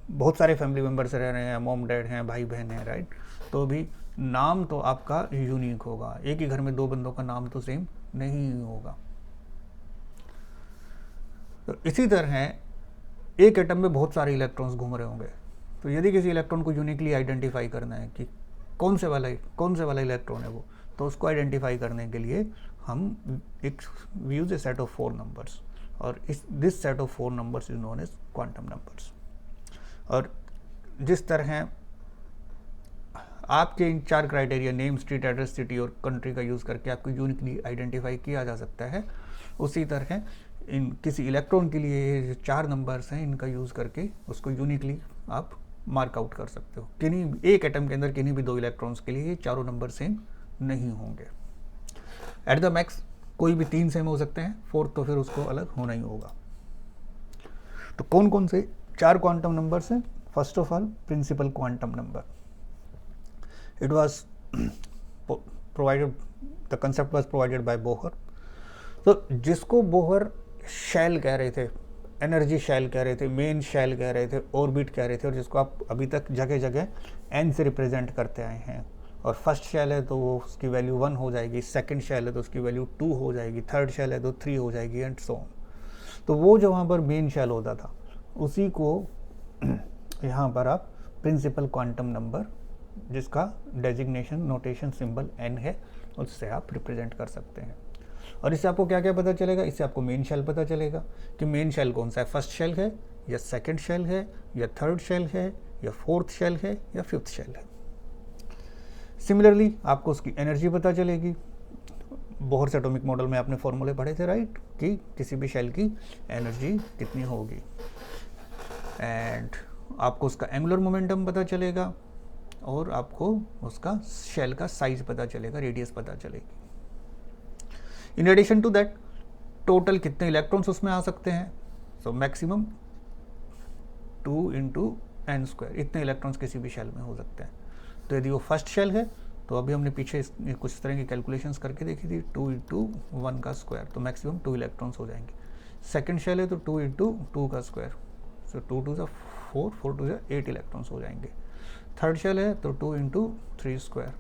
बहुत सारे फैमिली मेम्बर्स रह रहे हैं, मॉम डैड हैं, भाई बहन हैं, राइट, तो भी नाम तो आपका यूनिक होगा। एक ही घर में 2 बंदों का नाम तो सेम नहीं होगा। तो इसी तरह एक एटम में बहुत सारे इलेक्ट्रॉन्स घूम रहे होंगे, तो यदि किसी इलेक्ट्रॉन को यूनिकली आइडेंटिफाई करना है कि कौन से वाला इलेक्ट्रॉन है वो, तो उसको आइडेंटिफाई करने के लिए हम use a set of 4 numbers, और this set of 4 numbers is known as quantum numbers. और जिस तरह आपके इन 4 criteria name, street address, city और कंट्री का यूज़ करके आपको यूनिकली आइडेंटिफाई किया जा सकता है, उसी तरह इन किसी इलेक्ट्रॉन के लिए ये 4 नंबर्स हैं, इनका यूज़ करके उसको यूनिकली आप मार्क आउट कर सकते हो। किन्हीं एक एटम के अंदर किन्हीं भी 2 इलेक्ट्रॉन्स के लिए ये चारों नंबर सेम नहीं होंगे। एट द मैक्स कोई भी 3 सेम हो सकते हैं, 4th तो फिर उसको अलग होना ही होगा। तो कौन कौन से 4 क्वांटम नंबर्स हैं? First of all principal quantum number. It was provided, the concept was provided by Bohr. तो जिसको बोहर शेल कह रहे थे, एनर्जी शेल कह रहे थे, मेन शेल कह रहे थे, ऑर्बिट कह रहे थे, और जिसको आप अभी तक जगह जगह एन से रिप्रेजेंट करते आए हैं। और फर्स्ट शेल है तो वो उसकी वैल्यू 1 हो जाएगी, सेकंड शेल है तो उसकी वैल्यू 2 हो जाएगी, थर्ड शेल है तो 3 हो जाएगी, एंड सो ऑन। तो वो जो वहाँ पर मेन शेल होता था उसी को यहाँ पर आप प्रिंसिपल क्वांटम नंबर जिसका डेजिग्नेशन नोटेशन सिंबल n है, उससे आप रिप्रेजेंट कर सकते हैं। और इससे आपको क्या क्या पता चलेगा, इससे आपको मेन शेल पता चलेगा कि मेन शेल कौन सा है, फर्स्ट शेल है या सेकंड शेल है या थर्ड शेल है या फोर्थ शेल है या फिफ्थ शेल है। सिमिलरली आपको उसकी एनर्जी पता चलेगी। बोहर से एटॉमिक मॉडल में आपने फॉर्मूले पढ़े थे राइट, कि किसी भी शेल की एनर्जी कितनी होगी। एंड आपको उसका एंगुलर मोमेंटम पता चलेगा और आपको उसका शेल का साइज पता चलेगा, रेडियस पता चलेगी। In addition to that total कितने इलेक्ट्रॉन्स उसमें आ सकते हैं, सो मैक्सिमम 2 × n², इतने इलेक्ट्रॉन्स किसी भी शेल में हो सकते हैं। तो यदि वो फर्स्ट शेल है तो अभी हमने पीछे कुछ तरह की कैलकुलेशंस करके देखी थी, 2 × 1 का स्क्वायर, तो मैक्सिमम 2 इलेक्ट्रॉन्स हो जाएंगे। सेकंड शेल है तो 2 × 2 का स्क्वायर, सो 2 × 2 = 4, 4 × 2 = 8 इलेक्ट्रॉन्स हो जाएंगे। थर्ड शेल है तो 2 × 3 square,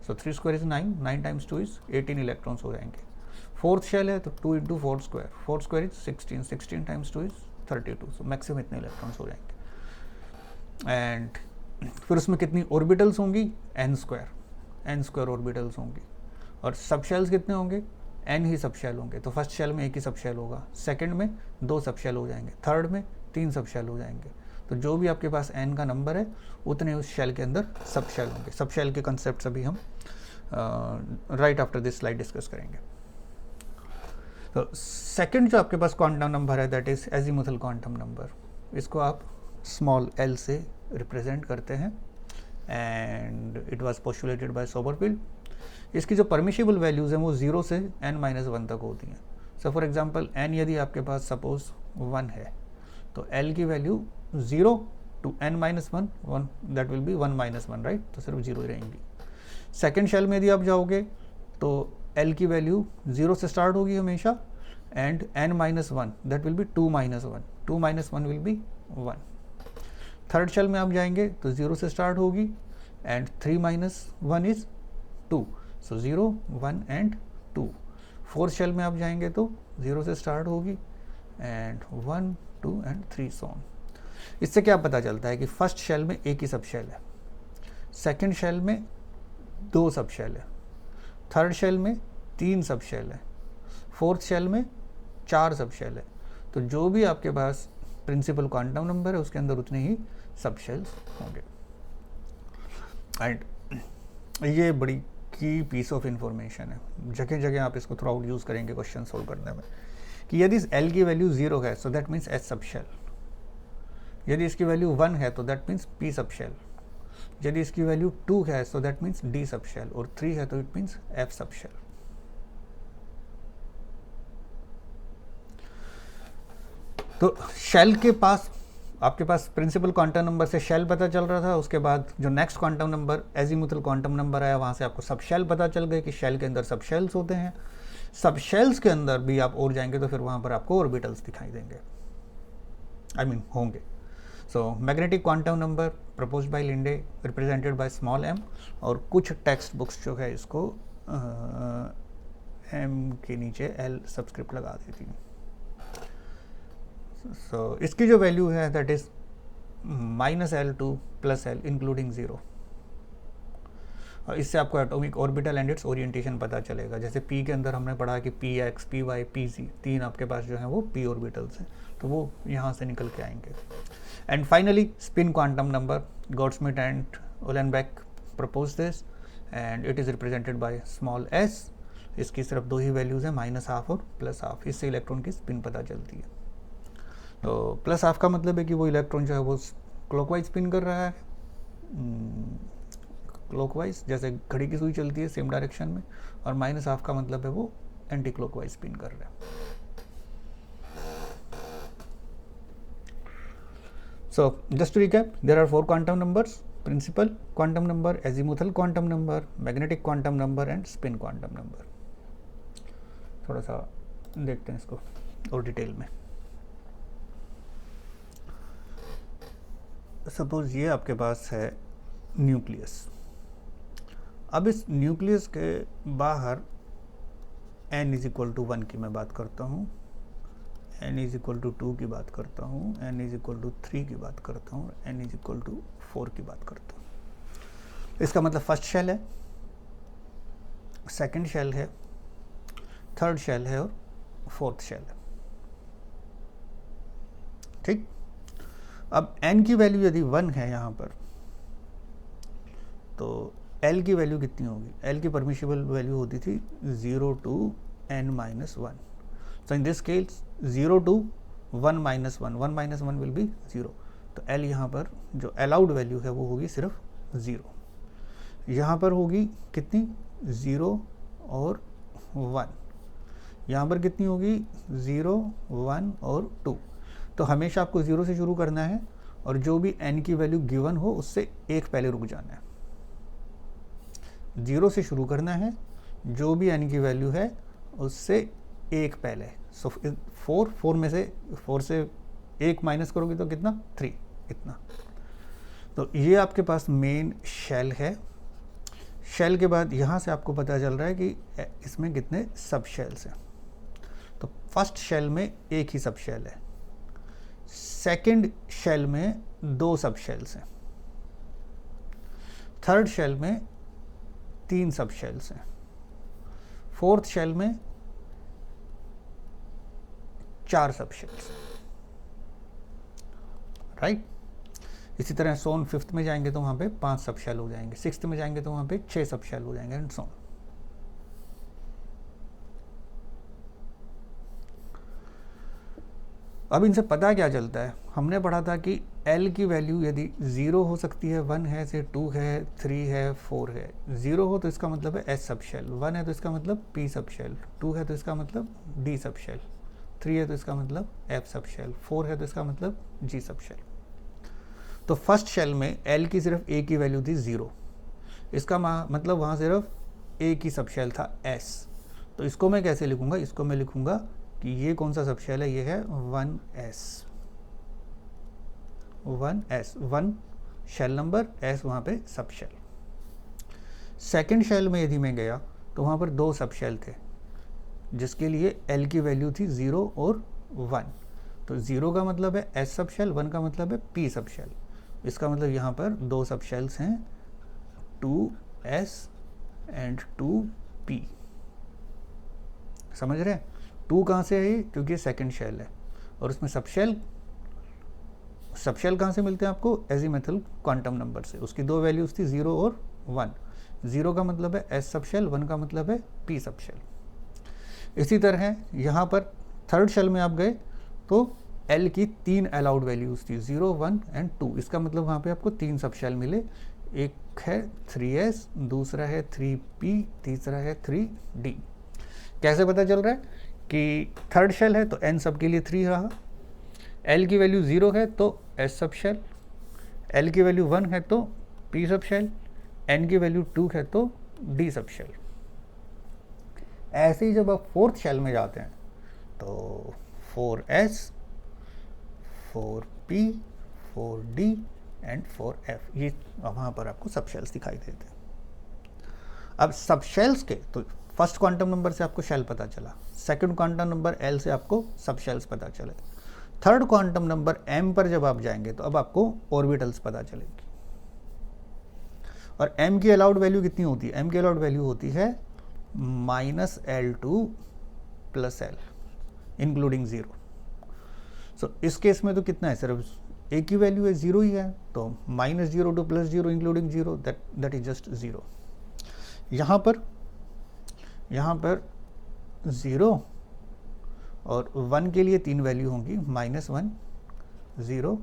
so 3 square is 9, 9 × 2 = 18 electrons हो जाएंगे। फोर्थ शेल है तो 2 × 4 square, 4 square is 16, 16 × 2 = 32, so maximum इतने इलेक्ट्रॉन्स हो जाएंगे। एंड फिर उसमें कितनी ऑर्बिटल्स होंगी, n² ऑर्बिटल्स होंगी। और सब शेल्स कितने होंगे, n ही सब शेल होंगे। तो फर्स्ट शेल में एक ही सब शेल होगा, सेकंड में 2 सब शेल हो जाएंगे, थर्ड में 3 सब शेल हो जाएंगे। तो जो भी आपके पास n का नंबर है उतने उस शेल के अंदर सब शेल होंगे। सब शेल के कंसेप्ट अभी हम right after this slide discuss करेंगे। तो सेकंड जो आपके पास क्वांटम नंबर है that is azimuthal quantum number. इसको आप स्मॉल l से रिप्रेजेंट करते हैं and it was postulated by Sommerfeld. इसकी जो परमिशिबल वैल्यूज़ हैं वो 0 से n-1 तक होती हैं। सो फॉर एग्जांपल n यदि आपके पास सपोज 1 है तो l की value 0 to n-1, that will B 1-1 right, तो सिर्फ 0 ही रहेंगी। सेकेंड शेल में यदि आप जाओगे तो l की वैल्यू 0 से स्टार्ट होगी हमेशा and n-1 that will be 2-1, 2-1 will be 1। Third shell में आप जाएंगे तो 0 से स्टार्ट होगी and 3-1 is 2, so 0, 1 and 2। Fourth shell में आप जाएंगे तो 0 से स्टार्ट होगी एंड 1, 2 एंड 3 सो ऑन। इससे क्या पता चलता है कि फर्स्ट शेल में एक ही सब शेल है, सेकंड शेल में 2 सब शेल है, थर्ड शेल में 3 सब शेल है, फोर्थ शेल में 4 सब शेल है। तो जो भी आपके पास प्रिंसिपल क्वांटम नंबर है उसके अंदर उतने ही सब शेल्स होंगे। एंड ये बड़ी की पीस ऑफ इंफॉर्मेशन है, जगह जगह आप इसको थ्रू आउट यूज़ करेंगे क्वेश्चन सोल्व करने में, कि यदि एल की वैल्यू 0 है so that means s sub shell, यदि इसकी वैल्यू 1 है तो that means p sub shell, यदि इसकी वैल्यू 2 है so that means d sub shell, और 3 है तो it means f sub shell. तो शेल के पास आपके पास प्रिंसिपल क्वांटम नंबर से शेल पता चल रहा था, उसके बाद जो next quantum number azimuthal quantum number आया वहाँ से आपको सब शेल पता चल गए कि शेल के अंदर सब शेल्स होते हैं। सब शेल्स के अंदर भी आप और जाएंगे तो फिर वहाँ पर आपको ऑर्बिटल्स दिखाई देंगे, होंगे। So magnetic quantum number proposed by Linde represented by small m, और कुछ टेक्स्ट बुक्स जो है इसको m के नीचे l सब्सक्रिप्ट लगा देती हैं। सो इसकी जो वैल्यू है that is -L to +L including 0। और इससे आपको atomic orbital and it's orientation पता चलेगा। जैसे p के अंदर हमने पढ़ा कि px, py, pz 3 आपके पास जो है वो p ऑर्बिटल्स हैं, तो वो यहाँ से निकल के आएंगे। And finally spin quantum number, Goudsmit and Uhlenbeck propose this and it is represented by small s। इसकी सिर्फ 2 ही वैल्यूज़ हैं, -½ और +½ इससे इलेक्ट्रॉन की स्पिन पता चलती है। तो +½ का मतलब है कि वो इलेक्ट्रॉन जो है वो क्लॉकवाइज स्पिन कर रहा है, क्लॉकवाइज जैसे घड़ी की सुई चलती है सेम डायरेक्शन में, और -½ का मतलब है वो एंटी क्लॉकवाइज स्पिन कर रहा है। So just to recap, there are 4 quantum numbers: principal quantum number, azimuthal quantum number, magnetic quantum number and spin quantum number. थोड़ा सा देखते हैं इसको और डिटेल में। सपोज ये आपके पास है न्यूक्लियस। अब इस न्यूक्लियस के बाहर n = 1 की मैं बात करता हूँ, n = 2 की बात करता हूँ, n = 3 की बात करता हूँ, n = 4 की बात करता हूँ। इसका मतलब फर्स्ट शेल है, सेकंड शेल है, थर्ड शेल है और फोर्थ शेल है। ठीक, अब n की वैल्यू यदि 1 है यहाँ पर, तो l की वैल्यू कितनी होगी? l की परमिशिबल वैल्यू होती थी 0 to n-1। So in this case 0 to 1 minus 1, 1 minus 1 will be 0। तो l यहाँ पर जो अलाउड वैल्यू है वो होगी सिर्फ 0। यहाँ पर होगी कितनी? 0 और 1। यहाँ पर कितनी होगी? 0, 1 और 2। तो हमेशा आपको 0 से शुरू करना है और जो भी n की वैल्यू गिवन हो उससे एक पहले रुक जाना है। 0 से शुरू करना है, जो भी n की वैल्यू है उससे एक पहले। सो 4 में से 4 से एक माइनस करोगे तो कितना? 3, इतना। तो ये आपके पास मेन शेल है। शेल के बाद यहाँ से आपको पता चल रहा है कि इसमें कितने सब शेल्स हैं। तो फर्स्ट शेल में एक ही सब शेल है, सेकंड शेल में 2 सब शेल्स हैं, थर्ड शेल में 3 सब शेल्स हैं, फोर्थ शेल में 4 सब शेल्स, राइट। इसी तरह सोन 5th में जाएंगे तो वहां पे 5 सब शेल हो जाएंगे, 6th में जाएंगे तो वहां पे 6 सब शेल हो जाएंगे, एंड सोन। अब इनसे पता क्या चलता है? हमने पढ़ा था कि L की वैल्यू यदि 0 हो सकती है, 1 है, से 2 है, 3 है, 4 है। 0 हो तो इसका मतलब है S सब शेल, 1 है तो इसका मतलब P सब शेल, 2 है तो इसका मतलब D सब शेल, 3 है तो इसका मतलब F सब शेल, 4 है तो इसका मतलब G सब शेल। तो फर्स्ट शेल में L की सिर्फ एक ही वैल्यू थी 0, इसका मतलब वहाँ सिर्फ एक ही सब शेल था S। तो इसको मैं कैसे लिखूंगा? इसको मैं लिखूंगा कि ये कौन सा सब शेल है? ये है 1S, 1 शेल नंबर, S वहाँ पे सब शेल। सेकेंड शेल में यदि मैं गया तो वहाँ पर 2 सब शेल थे जिसके लिए L की वैल्यू थी 0 और 1। तो 0 का मतलब है S सब शेल, 1 का मतलब है P सब शेल। इसका मतलब यहाँ पर 2 सब शेल्स हैं, 2S एंड 2P। समझ रहे हैं? 2 कहाँ से है? क्योंकि सेकंड शेल है और उसमें सब शेल कहाँ से मिलते हैं आपको? एजीमुथल क्वांटम नंबर से। उसकी 2 वैल्यूज थी 0 और 1। 0 का मतलब है S सब शेल, 1 का मतलब है P सब शेल। इसी तरह यहाँ पर थर्ड शेल में आप गए तो L की 3 अलाउड वैल्यूज थी, 0, 1 एंड 2। इसका मतलब वहाँ पे आपको 3 सब शेल मिले। एक है 3S, दूसरा है 3P, तीसरा है 3D। कैसे पता चल रहा है कि थर्ड शेल है तो N सब के लिए 3 रहा, L की वैल्यू 0 है तो S सब शेल, L की वैल्यू 1 है तो P सब शेल, N की वैल्यू 2 है तो D सब शेल। ऐसे ही जब आप फोर्थ शेल में जाते हैं तो 4S, 4P, 4D and 4F, ये वहाँ पर आपको सब शेल्स दिखाई देते हैं। अब सब शेल्स के तो फर्स्ट क्वांटम नंबर से आपको शेल पता चला, सेकंड क्वांटम नंबर L से आपको सब शेल्स पता चले, थर्ड क्वांटम नंबर M पर जब आप जाएंगे तो अब आपको ऑर्बिटल्स पता चलेगी। और M की अलाउड वैल्यू कितनी होती है? M की अलाउड वैल्यू होती है -L2 + L इंक्लूडिंग 0। सो इस केस में तो कितना है? सिर्फ एक ही वैल्यू है, 0 ही है, तो -0 to +0 including 0, that is just 0। यहाँ पर 0 और 1 के लिए 3 वैल्यू होंगी, -1, 0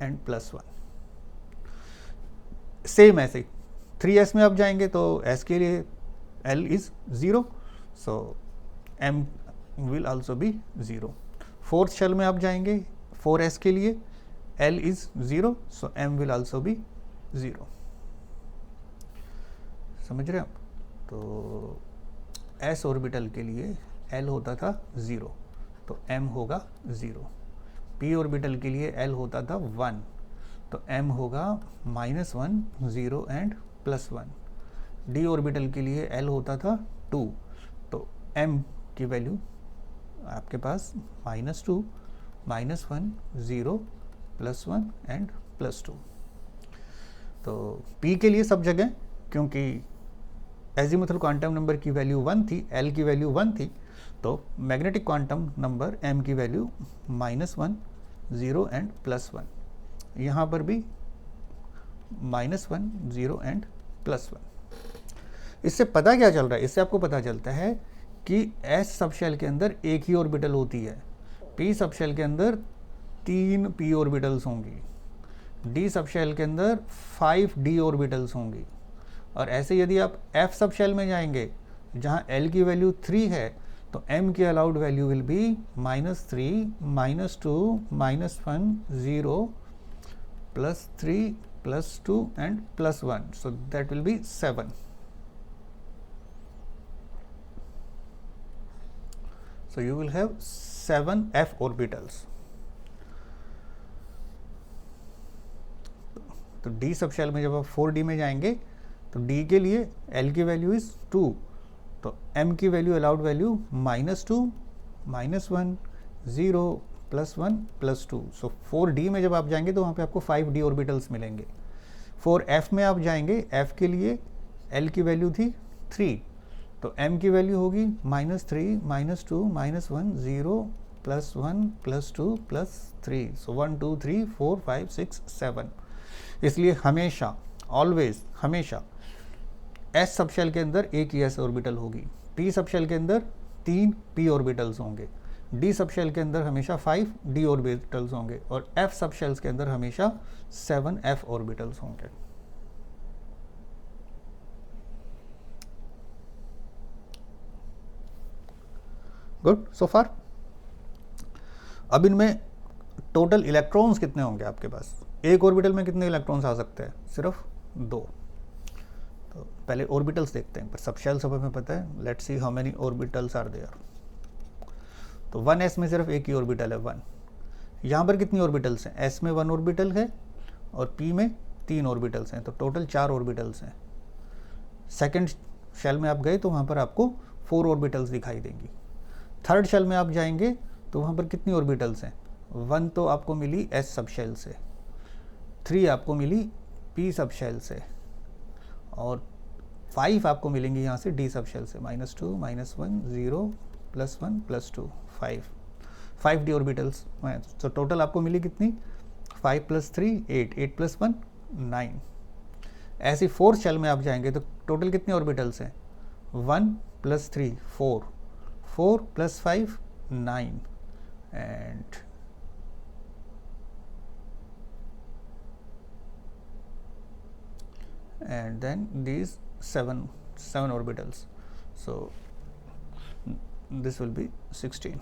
एंड +1। सेम ऐसे 3S में आप जाएंगे तो S के लिए L is 0, so M will also be 0। Fourth shell में आप जाएंगे 4S के लिए L is 0, so M will also be 0। समझ रहे हैं आप? तो S ऑर्बिटल के लिए L होता था 0, तो M होगा 0। P ऑर्बिटल के लिए L होता था 1, तो M होगा -1, 0 एंड +1। D ऑर्बिटल के लिए L होता था 2, तो M की वैल्यू आपके पास -2, -1, 0, +1 एंड +2। तो P के लिए सब जगह क्योंकि एजीमुथल क्वांटम नंबर की वैल्यू 1 थी, एल की वैल्यू 1 थी, तो मैग्नेटिक क्वांटम नंबर एम की वैल्यू -1, 0 एंड +1। यहाँ पर भी -1, 0 एंड +1। इससे पता क्या चल रहा है? इससे आपको पता चलता है कि एस सबशेल के अंदर एक ही ऑर्बिटल होती है, पी सबशेल के अंदर 3 पी ऑर्बिटल्स होंगी, डी सबशेल के अंदर 5 डी ऑर्बिटल्स होंगी। और ऐसे यदि आप एफ सबशेल में जाएंगे जहाँ एल की वैल्यू 3 है, तो एम की allowed value will be -3, -2, -1, 0, +3, +2 and +1. So that will be 7. So you will have 7 f orbitals. तो d सबशेल में जब आप 4d में जाएंगे तो d के लिए l की वैल्यू इज 2, तो m की वैल्यू अलाउड वैल्यू -2, -1, 0, +1, +2। सो 4d में जब आप जाएंगे तो वहाँ पे आपको 5d ऑर्बिटल्स मिलेंगे। 4f में आप जाएंगे, f के लिए l की वैल्यू थी 3, तो m की वैल्यू होगी -3, -2, -1, 0, +1, +2, +3। सो 1, 2, 3, 4, 5, 6, 7। इसलिए हमेशा, ऑलवेज, हमेशा एस सबशेल के अंदर एक ही एस ऑर्बिटल होगी, पी सबशेल के अंदर 3 पी ऑर्बिटल्स होंगे, डी सबशेल के अंदर हमेशा 5 डी ऑर्बिटल्स होंगे, और एफ सबशेल्स के अंदर हमेशा 7 एफ ऑर्बिटल्स होंगे। गुड सो फार। अब इनमें टोटल इलेक्ट्रॉन्स कितने होंगे आपके पास? एक ऑर्बिटल में कितने इलेक्ट्रॉन्स आ सकते हैं? सिर्फ 2। तो पहले ऑर्बिटल्स देखते हैं, पर सबशेल सब हमें पता है। Let's see how many orbitals are there. तो 1s में सिर्फ एक ही ऑर्बिटल है, 1। यहाँ पर कितनी ऑर्बिटल्स हैं? s में 1 ऑर्बिटल है और p में 3 ऑर्बिटल्स हैं, तो टोटल 4 ऑर्बिटल्स हैं। सेकेंड शेल में आप गए तो वहाँ पर आपको 4 ऑर्बिटल्स दिखाई देंगी। थर्ड शेल में आप जाएंगे तो वहाँ पर कितनी ऑर्बिटल्स हैं? 1 तो आपको मिली s सबशेल से, 3 आपको मिली p सबशेल से, और 5 आपको मिलेंगी यहाँ से d सबशेल से, -2, -1, 0, +1, +2, 5 d ऑर्बिटल्स। तो टोटल आपको मिली कितनी? 5 + 3 8, 8 + 1 9। ऐसे फोर्थ शेल में आप जाएंगे तो टोटल कितने ऑर्बिटल्स हैं? 1 + 3 4, 4 + 5 9, and then these 7 orbitals, so this will be 16।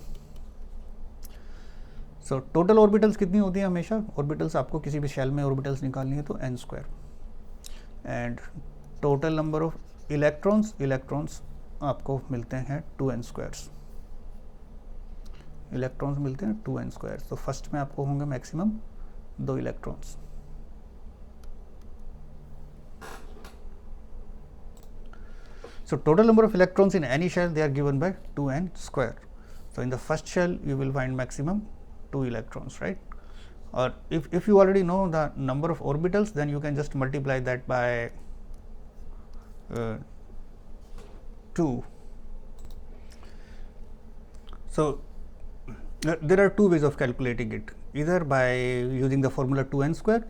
so total orbitals कितनी होती है? हमेशा orbitals आपको किसी भी शेल में orbitals निकालनी है तो n², and total number of electrons आपको मिलते हैं 2n²। इलेक्ट्रॉन्स मिलते हैं 2n²। तो फर्स्ट में आपको होंगे maximum 2 electrons. So total number of electrons in any shell, they are given by 2n². So in the first shell you will find maximum 2 electrons, right? Or if you already know the number of orbitals, then you can just multiply that by 2. So there are 2 ways of calculating it, either by using the formula 2n²,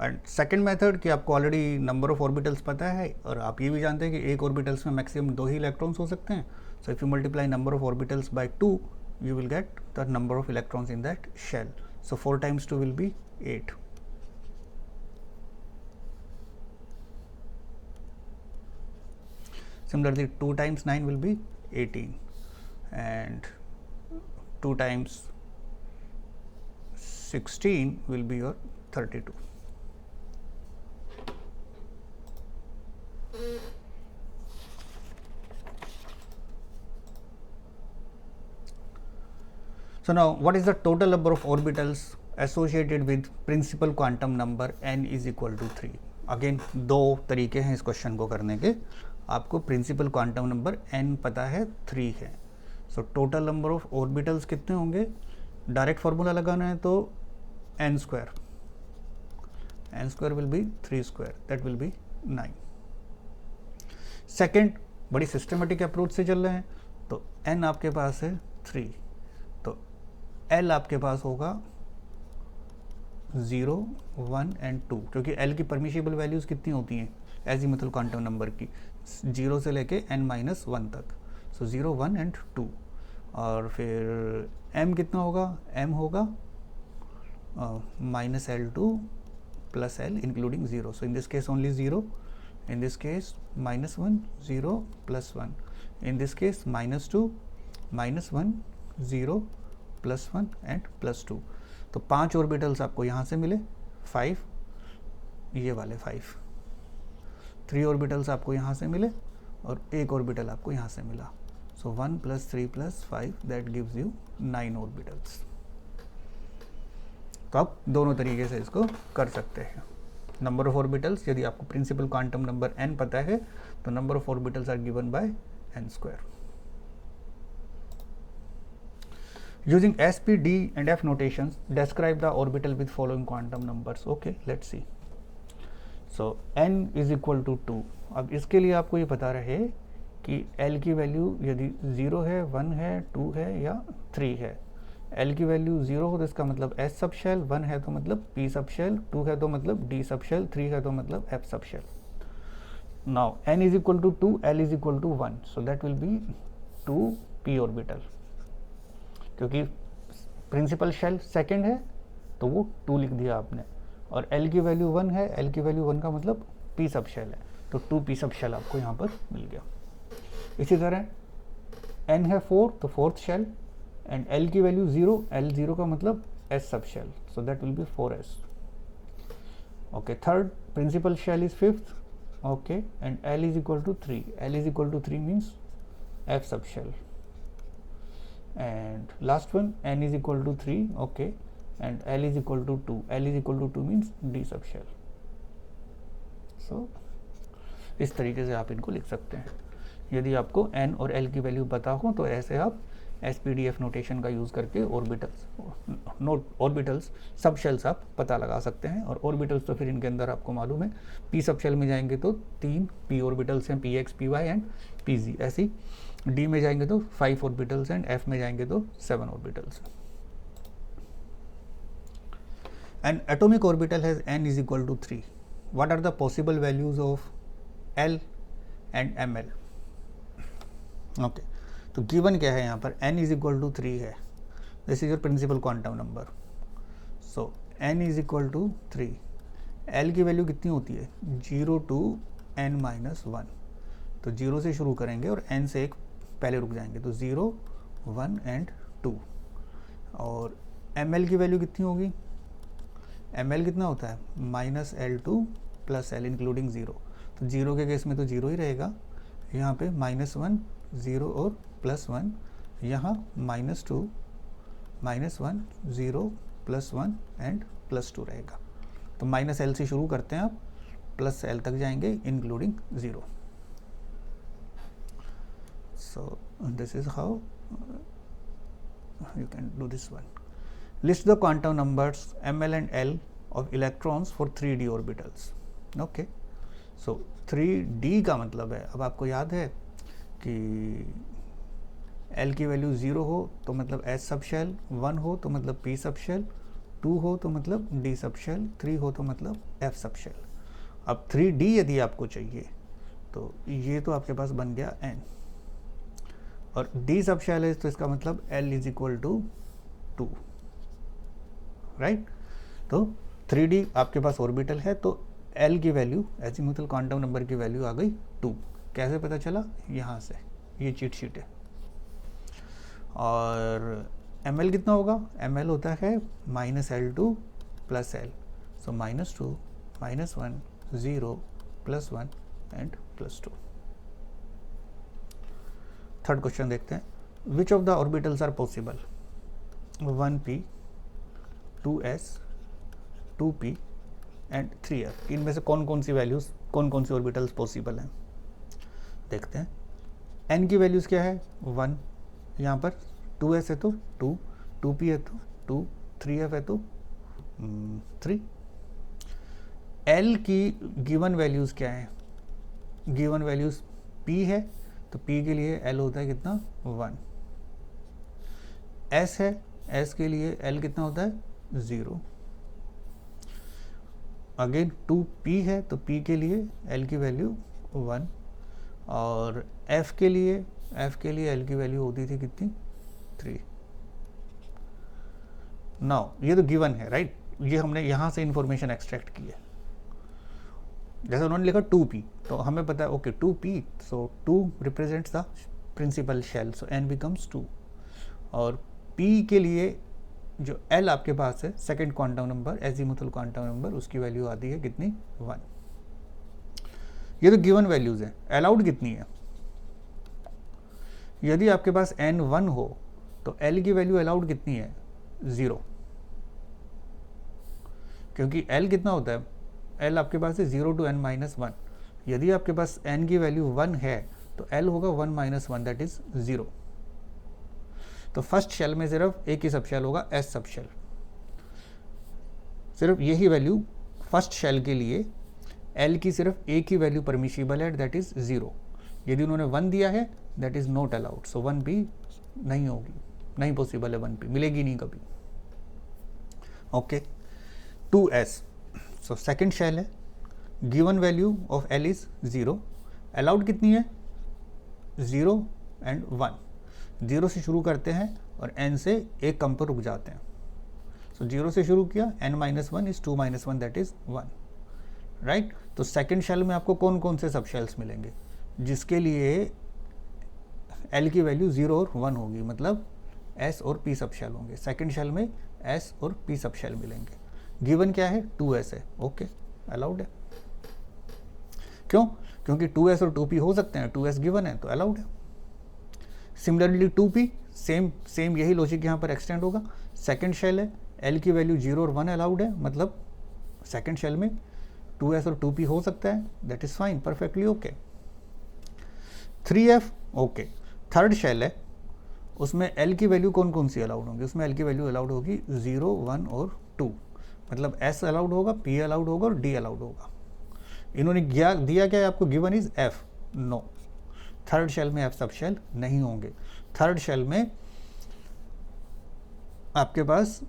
and second method कि आपको already number of orbitals पता है और आप ये भी जानते हैं कि एक ऑर्बिटल्स में मैक्सिमम 2 ही इलेक्ट्रॉन्स हो सकते हैं। So if you multiply number of orbitals by 2, you will get the number of electrons in that shell. So 4 × 2 will be 8। Similarly, 2 × 9 will be 18, and 2 × 16 will be your 32. So now, what is the total number of orbitals associated with principal quantum number n is equal to 3? Again 2 तरीके हैं इस question को करने के। आपको principal quantum number n पता है 3 है। So total number of orbitals कितने होंगे? डायरेक्ट फार्मूला लगाना है तो n² will be 3², that will B 9। Second बड़ी सिस्टमेटिक अप्रोच से चल रहे हैं, तो n आपके पास है 3, तो l आपके पास होगा 0, 1 एंड 2, क्योंकि l की परमिशिबल वैल्यूज़ कितनी होती हैं एजीमुथल क्वांटम नंबर की, 0 से लेके n-1 तक, सो 0, 1 एंड 2। और फिर m कितना होगा, m होगा -L2 plus L including 0, so in this case only 0, in this case -1, 0 plus 1, in this case -2, -1, 0 plus 1 and plus 2। तो 5 ऑर्बिटल्स आपको यहाँ से मिले, 5, ये वाले 5, 3 ऑर्बिटल्स आपको यहाँ से मिले और एक ऑर्बिटल आपको यहाँ से मिला, सो 1 + 3 + 5 दैट गिव्स यू 9 ऑर्बिटल्स। तो आप दोनों तरीके से इसको कर सकते हैं। नंबर ऑफ ऑर्बिटल्स, यदि आपको प्रिंसिपल क्वांटम नंबर n पता है तो number of orbitals are given by n²। Using s, p, d and f notations describe the orbital with following quantum numbers। okay, let's see। so n is equal to 2। अब इसके लिए आपको ये पता रहे कि l की वैल्यू यदि 0 है, 1 है, 2 है या 3 है। L की वैल्यू 0 हो तो इसका मतलब S सब शेल, 1 है तो मतलब P सब शेल, 2 है तो मतलब D सब शेल, 3 है तो मतलब F sub shell. Now n is equal to 2, L is equal to 1, so that will be 2p orbital, क्योंकि प्रिंसिपल शेल सेकेंड है तो वो 2 लिख दिया आपने, और L की वैल्यू 1 है, L की वैल्यू 1 का मतलब P सब शेल है, तो 2p सब शेल आपको यहाँ पर मिल गया। इसी तरह n है 4 तो फोर्थ शेल, एंड L की वैल्यू 0, L 0 का मतलब S sub shell, so that will be 4s। Okay, third principal shell is 5th, okay, and L is equal to 3, L is equal to 3 means F sub shell, and last one n is equal to 3, okay, and L is equal to 2, L is equal to 2 means D sub shell. सो इस तरीके से आप इनको लिख सकते हैं। यदि आपको n और L की वैल्यू पता हो तो ऐसे आप SPDF नोटेशन का यूज़ करके ऑर्बिटल्स सब शेल्स आप पता लगा सकते हैं। और ऑर्बिटल्स तो फिर इनके अंदर आपको मालूम है, P सब शेल में जाएंगे तो 3 P ऑर्बिटल्स हैं, PX, PY एंड PZ। ऐसी D में जाएंगे तो 5 ऑर्बिटल्स एंड F में जाएंगे तो 7 orbitals. An atomic orbital has n is equal to 3। What are the possible values of L and ML? Okay, तो गिवन क्या है यहाँ पर, n इज इक्वल टू 3 है, this is your principal quantum number, so n is equal to 3। L की value कितनी होती है, 0 to n-1, तो 0 से शुरू करेंगे और n से एक पहले रुक जाएंगे, तो 0, 1 एंड 2। और ml की वैल्यू कितनी होगी, ml कितना होता है, -L2 + L इंक्लूडिंग 0, तो 0 के केस में तो 0 ही रहेगा, यहाँ पे -1, 0 और +1, यहाँ -2, -1, 0, +1 एंड +2 रहेगा। तो -L से शुरू करते हैं आप, +L तक जाएंगे including 0। So this is how you can do this one। List the quantum numbers ml and l of electrons for 3d orbitals। okay, so 3d का मतलब है, अब आपको याद है कि l की वैल्यू 0 हो तो मतलब s सब शेल, 1 हो तो मतलब p सब शेल, 2 हो तो मतलब d सब शेल, 3 हो तो मतलब f सब शेल। अब 3d यदि आपको चाहिए तो ये तो आपके पास बन गया n, और d सब शेल है तो इसका मतलब l is equal to 2, right. तो 3d आपके पास ऑर्बिटल है तो l की वैल्यू, एजीमुथल क्वांटम नंबर की वैल्यू आ गई 2। कैसे पता चला, यहाँ से, ये चीट शीट है। और ml कितना होगा, ml होता है -L2 + L, so -2, -1, 0, +1 and +2। Third question देखते हैं, which of the orbitals are possible, 1p, 2s, 2p and 3f। इनमें से कौन कौन सी वैल्यूज, कौन कौन सी ऑर्बिटल्स पॉसिबल हैं, देखते हैं। n की वैल्यूज क्या है, 1, यहाँ पर 2s है तो 2, 2p है तो 2, 3f है तो 3। l की गिवन वैल्यूज क्या है, गिवन वैल्यूज P है तो P के लिए L होता है कितना 1, S है S के लिए L कितना होता है 0, अगेन 2P है तो P के लिए L की वैल्यू 1, और F के लिए L की वैल्यू होती थी कितनी 3। नाउ ये तो गिवन है राइट, ये हमने यहाँ से इंफॉर्मेशन एक्सट्रैक्ट की है। जैसे उन्होंने लिखा 2P तो हमें पता है okay 2P, so 2 represents the principal shell, so N becomes 2, और P के लिए जो L आपके पास है second quantum number, azimuthal quantum number, उसकी वैल्यू आती है कितनी 1। ये तो गिवन वैल्यूज है। अलाउड कितनी है? यदि आपके पास N 1 हो तो L की वैल्यू अलाउड कितनी है 0, क्योंकि L कितना होता है, L आपके पास है 0 to n - 1। यदि आपके पास N की वैल्यू 1 है तो L होगा 1 - 1 दैट इज 0। तो फर्स्ट शेल में सिर्फ एक ही सब शेल होगा, S सब शेल, सिर्फ यही वैल्यू फर्स्ट शेल के लिए L की सिर्फ एक ही वैल्यू परमिशिबल है दैट इज 0। यदि उन्होंने 1 दिया है दैट इज नॉट अलाउड, सो 1 भी नहीं होगी, नहीं पॉसिबल है, 1 भी मिलेगी नहीं कभी। Okay 2S, so second shell है, given value of L is 0, allowed कितनी है 0 एंड 1। 0 से शुरू करते हैं और N से एक कम पर रुक जाते हैं, सो 0 से शुरू किया, N - 1 is 2 - 1 that is 1, right. तो सेकंड शेल में आपको कौन कौन से सब शेल्स मिलेंगे जिसके लिए L की वैल्यू 0 और 1 होगी, मतलब S और P सब शेल होंगे। सेकंड शेल में S और P सब शेल मिलेंगे। गिवन क्या है 2S है, ओके अलाउड है। क्यों? क्योंकि 2S और 2P हो सकते हैं, 2S गिवन है तो अलाउड है। सिमिलरली 2P सेम यही लॉजिक यहाँ पर एक्सटेंड होगा। सेकंड शेल है, L की वैल्यू 0 और 1 अलाउड है, मतलब सेकंड शेल में 2S और 2P हो सकता है, that is fine, perfectly okay. 3F okay, third shell है, उसमें L की वैल्यू कौन कौन सी अलाउड होंगी? उसमें L की वैल्यू अलाउड होगी 0, 1 और 2, मतलब S अलाउड होगा, P अलाउड होगा और D अलाउड होगा। इन्होंने दिया क्या है आपको, given is F, no. Third shell में F सब शेल नहीं होंगे। थर्ड शेल में आपके पास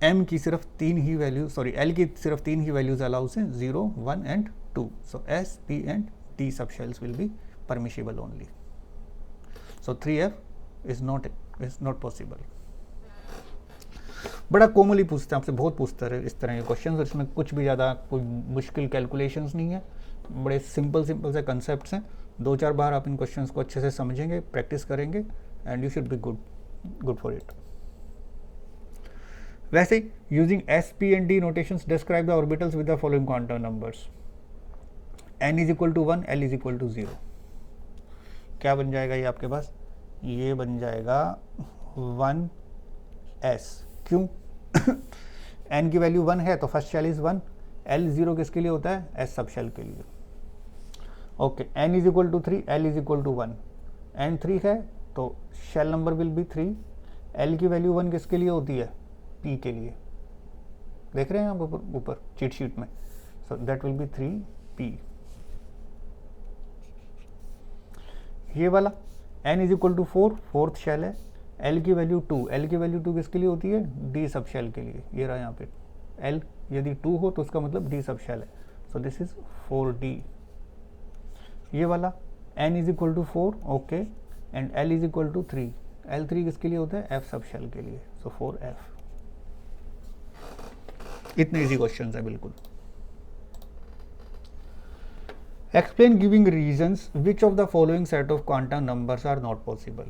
M की सिर्फ 3 ही वैल्यू, सॉरी L की सिर्फ 3 ही वैल्यूज अलाउड हैं, 0, 1 and 2, so S, P and D सब shells will be permissible only, so 3F is not possible. बड़ा कॉमनली पूछते हैं आपसे, बहुत पूछते रहे इस तरह के क्वेश्चन, इसमें कुछ भी ज़्यादा कोई मुश्किल कैलकुलेशंस नहीं है, बड़े सिंपल से कंसेप्ट्स हैं। 2-4 बार आप इन क्वेश्चंस को अच्छे से समझेंगे, प्रैक्टिस करेंगे and you should be good for it. वैसे using S, P and D notations describe the orbitals with the following quantum numbers, N = 1, L = 0। क्या बन जाएगा ये आपके पास? ये बन जाएगा 1S। क्यों? N की वैल्यू 1 है तो फर्स्ट शेल इज 1, L 0 किसके लिए होता है? S सब शेल के लिए। ओके, N = 3, L = 1, N 3 है तो shell number will be 3, L की वैल्यू 1 किसके लिए होती है? P के लिए, देख रहे हैं आप ऊपर चीट शीट में, सो दैट विल बी 3P। ये वाला N = 4, फोर्थ शेल है, L की वैल्यू 2, L की वैल्यू 2 किसके लिए होती है? D सब शेल के लिए। ये रहा यहाँ पे L यदि 2 हो तो उसका मतलब D सब शेल है, सो दिस इज 4D। ये वाला N = 4, okay, and L = 3, L3 किसके लिए होता है? F सब शेल के लिए, सो 4F। इतने इजी क्वेश्चन है बिल्कुल। Explain giving reasons which of the following set of quantum numbers are not possible.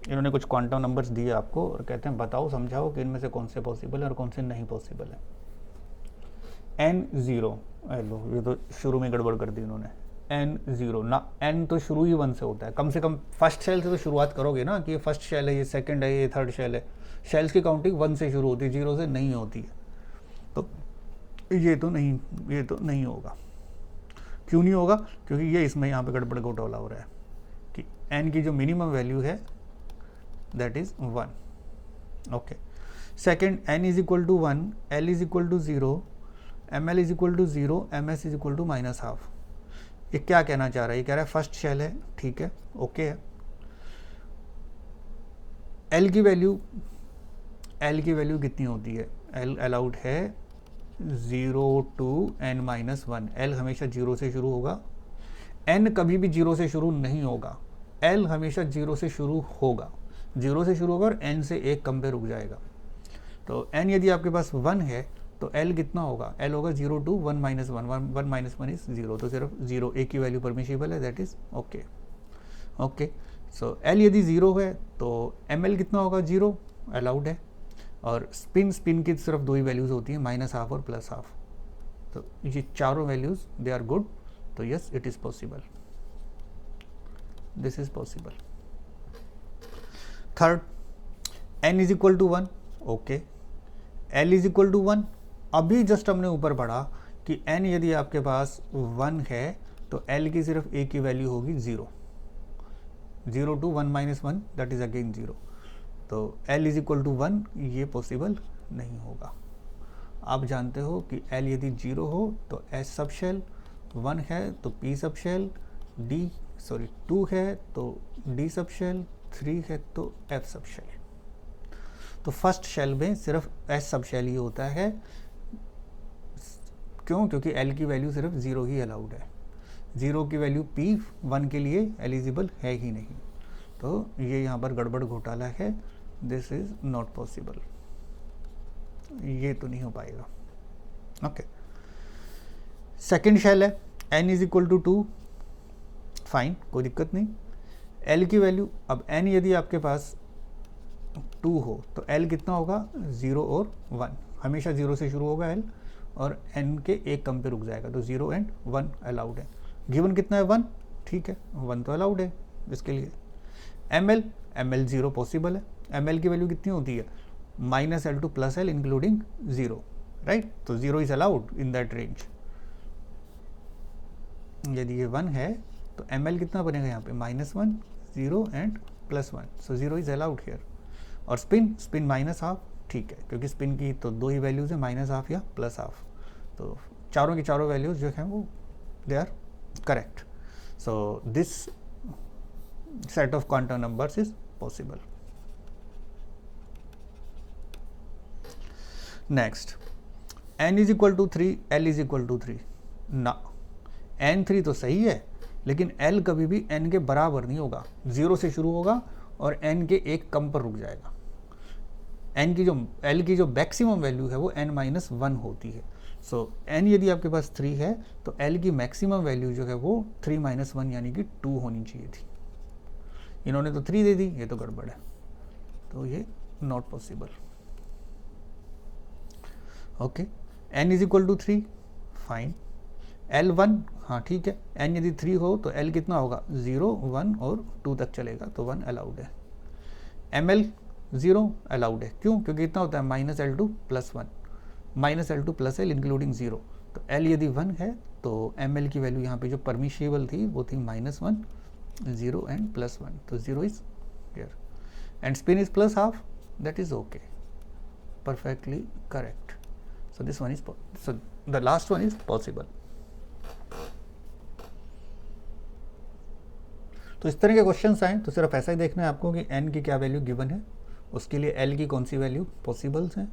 इन्होंने कुछ क्वांटम नंबर्स दिए आपको और कहते हैं बताओ, समझाओ कि इनमें से कौन से पॉसिबल है और कौन से नहीं पॉसिबल है। N0, लो ये तो शुरू में गड़बड़ कर दी इन्होंने। N0 ना, N तो शुरू ही 1 से होता है, कम से कम फर्स्ट शेल से तो शुरुआत करोगे ना कि ये फर्स्ट शेल है, ये सेकंड है, ये थर्ड शेल है। शेल्स की काउंटिंग 1 से शुरू होती है, 0 से नहीं होती है, तो ये तो नहीं होगा। क्यों नहीं होगा? क्योंकि ये इसमें यहाँ पे गड़बड़ घोटाला हो रहा है कि N की जो मिनिमम वैल्यू है that is 1, okay. Second N = 1, L = 0, ML = 0, MS = -12। ये क्या कहना चाह रहा है? ये कह रहा है फर्स्ट शेल है, ठीक है, ओके है। एल की वैल्यू कितनी होती है? एल अलाउड है 0 to n-1। एल हमेशा 0 से शुरू होगा, एन कभी भी 0 से शुरू नहीं होगा, एल हमेशा 0 से शुरू होगा, 0 से शुरू होगा और एन से एक कम पे रुक जाएगा। तो एन यदि आपके पास 1 है तो एल कितना होगा? एल होगा 0 to 1-1, 1 - 1 इज 0, तो सिर्फ 0 ए की वैल्यू परमिशिबल है, that is okay. Okay, so L यदि 0 है तो एम एल कितना होगा? 0 अलाउड है। और स्पिन की सिर्फ दो ही वैल्यूज़ होती हैं, -½ और +½ तो ये चारों वैल्यूज़ दे आर गुड, तो yes it is possible, this is possible. Third, n is equal to 1, okay, l is equal to 1। अभी जस्ट हमने ऊपर पढ़ा कि n यदि आपके पास 1 है तो l की सिर्फ a की वैल्यू होगी 0, 0 to 1-1 दैट इज अगेन 0, तो l इज इक्वल टू 1 ये पॉसिबल नहीं होगा। आप जानते हो कि l यदि 0 हो तो s सब शेल, 1 है तो p सब शेल, 2 है तो d सब शेल, 3 है तो f सब शेल। तो फर्स्ट शेल में सिर्फ s सब शेल ही होता है, क्यों? क्योंकि l की वैल्यू सिर्फ 0 ही अलाउड है, 0 की वैल्यू p 1 के लिए एलिजिबल है ही नहीं, तो ये यहाँ पर गड़बड़ घोटाला है, दिस इज नॉट पॉसिबल, ये तो नहीं हो पाएगा। ओके, सेकेंड शेल है n is equal to 2, fine, कोई दिक्कत नहीं। l की वैल्यू, अब n यदि आपके पास 2 हो तो l कितना होगा? 0 और 1, हमेशा 0 से शुरू होगा l और n के एक कम पे रुक जाएगा, तो 0 and 1 अलाउड है। गिवन कितना है? 1, ठीक है, 1 तो अलाउड है इसके लिए। ml 0 पॉसिबल है, ml की वैल्यू कितनी होती है? -L to +L including 0, right, तो 0 is allowed in that range. यदि ये 1 है तो ml कितना बनेगा यहाँ पे? -1, 0 and +1, so 0 is allowed here. और स्पिन -½ ठीक है, क्योंकि स्पिन की तो दो ही वैल्यूज है, -½ या +½ तो चारों की चारों वैल्यूज जो हैं वो they are correct, so this set of quantum numbers is possible. Next, n is equal to 3, l is equal to 3 ना, n3 तो सही है लेकिन l कभी भी n के बराबर नहीं होगा, 0 से शुरू होगा और n के एक कम पर रुक जाएगा। l की जो मैक्सिमम वैल्यू है वो n-1 होती है, सो n यदि आपके पास 3 है तो l की मैक्सिमम वैल्यू जो है वो 3-1 यानी कि 2 होनी चाहिए थी। इन्होंने तो 3 दे दी, ये तो गड़बड़ है, तो ये not possible. Okay, n is equal to 3, fine. l 1, हाँ ठीक है, n यदि 3 हो तो l कितना होगा? 0, 1 और 2 तक चलेगा, तो 1 अलाउड है। ml 0 अलाउड है, क्यों? क्योंकि इतना होता है -L to +1, -L to +L including 0, तो l यदि 1 है तो ml की वैल्यू यहाँ पे जो परमिशिबल थी वो थी -1, 0 एंड +1, तो 0 is here and spin is +½ that is okay, perfectly correct, so this one is so the last one is possible। तो इस तरह के क्वेश्चंस आए तो सिर्फ ऐसा ही देखना है आपको कि n की क्या वैल्यू गिवन है, उसके लिए l की कौन सी वैल्यू पॉसिबल्स हैं,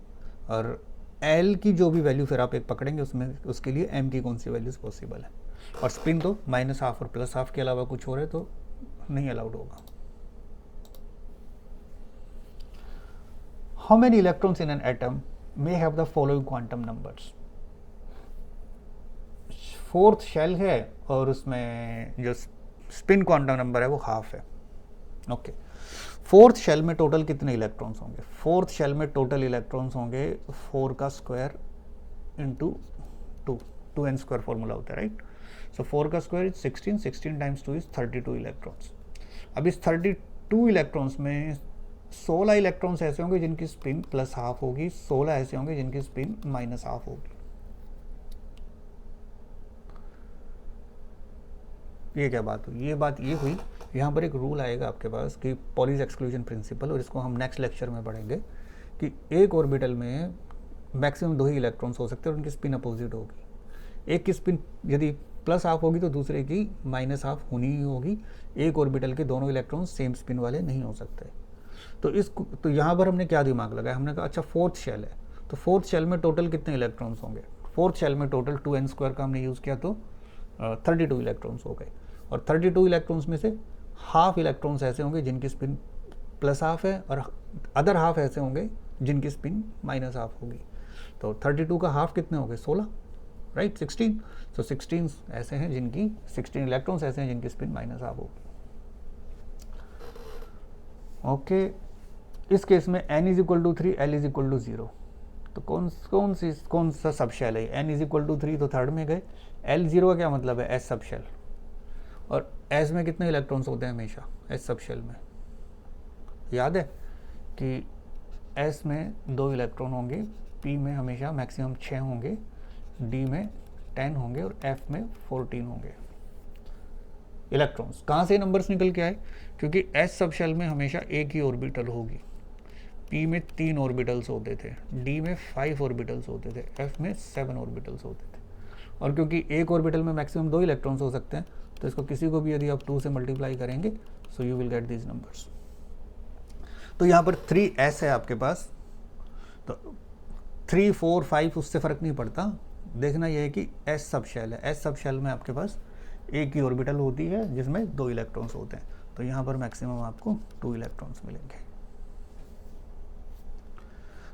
और l की जो भी वैल्यू फिर आप एक पकड़ेंगे उसमें उसके लिए m की कौन सी वैल्यूज पॉसिबल है। और स्पिन तो -½ और +½ के अलावा कुछ हो रहा है तो नहीं अलाउड होगा। How many electrons in an atom may have the following quantum numbers? Fourth shell है और उसमें जो स्पिन क्वांटम नंबर है वो ½ है। ओके, फोर्थ शेल में टोटल कितने इलेक्ट्रॉन्स होंगे? फोर्थ शेल में टोटल इलेक्ट्रॉन्स होंगे 4 का स्क्वायर इंटू 2n² फॉर्मूला होता है, राइट, सो 4 का square is 16, 16 times 2 is 32 electrons. अब इस 32 इलेक्ट्रॉन्स में 16 इलेक्ट्रॉन्स ऐसे होंगे जिनकी स्पिन +½ होगी, 16 ऐसे होंगे जिनकी स्पिन -½ होगी। ये क्या बात हुई? ये बात ये हुई, यहाँ पर एक रूल आएगा आपके पास कि पॉलीज एक्सक्लूजन प्रिंसिपल, और इसको हम नेक्स्ट लेक्चर में पढ़ेंगे कि एक ऑर्बिटल में मैक्सिमम 2 ही इलेक्ट्रॉन्स हो सकते हैं और उनकी स्पिन अपोजिट होगी। एक की स्पिन यदि प्लस हाफ होगी तो दूसरे की माइनस हाफ होनी ही होगी। एक ऑर्बिटल के दोनों इलेक्ट्रॉन सेम स्पिन वाले नहीं हो सकते। तो यहाँ पर हमने क्या दिमाग लगाया, हमने कहा अच्छा फोर्थ शेल है, तो फोर्थ शेल में टोटल कितने इलेक्ट्रॉन्स होंगे। फोर्थ शेल में टोटल 2n² का हमने यूज़ किया तो 32 इलेक्ट्रॉन्स हो गए। और 32 इलेक्ट्रॉन्स में से हाफ इलेक्ट्रॉन्स ऐसे होंगे जिनकी स्पिन प्लस हाफ है, और अदर हाफ ऐसे होंगे जिनकी स्पिन माइनस हाफ होगी। तो 32 का हाफ कितने हो गए, 16, राइट, 16। तो 16 ऐसे हैं जिनकी 16 इलेक्ट्रॉन्स ऐसे हैं जिनकी स्पिन माइनस हाफ होगी। ओके, इस केस में n is equal to 3, l is equal to 0। तो कौन सा सब शेल है, n इज इक्वल टू 3 तो थर्ड में गए, l 0 का क्या मतलब है, s सब शेल। और s में कितने इलेक्ट्रॉन्स होते हैं हमेशा, s सब शेल में, याद है कि s में 2 इलेक्ट्रॉन होंगे, p में हमेशा मैक्सिमम 6 होंगे, d में 10 होंगे और f में 14 होंगे इलेक्ट्रॉन्स। कहाँ से नंबर्स निकल के आए, क्योंकि s सब शेल में हमेशा एक ही ऑर्बिटल होगी, p में 3 ऑर्बिटल्स होते थे, d में 5 ऑर्बिटल्स होते थे, f में 7 ऑर्बिटल्स होते थे। और क्योंकि एक ऑर्बिटल में मैक्सिमम 2 इलेक्ट्रॉन्स हो सकते हैं, तो इसको किसी को भी यदि आप 2 से मल्टीप्लाई करेंगे so you will get these numbers. तो यहाँ पर 3s है आपके पास, तो 3, 4, 5 उससे फ़र्क नहीं पड़ता, देखना यह है कि s सब शेल है। s सब शेल में आपके पास एक ही ऑर्बिटल होती है जिसमें 2 इलेक्ट्रॉन्स होते हैं, तो यहाँ पर मैक्सिमम आपको 2 इलेक्ट्रॉन्स मिलेंगे।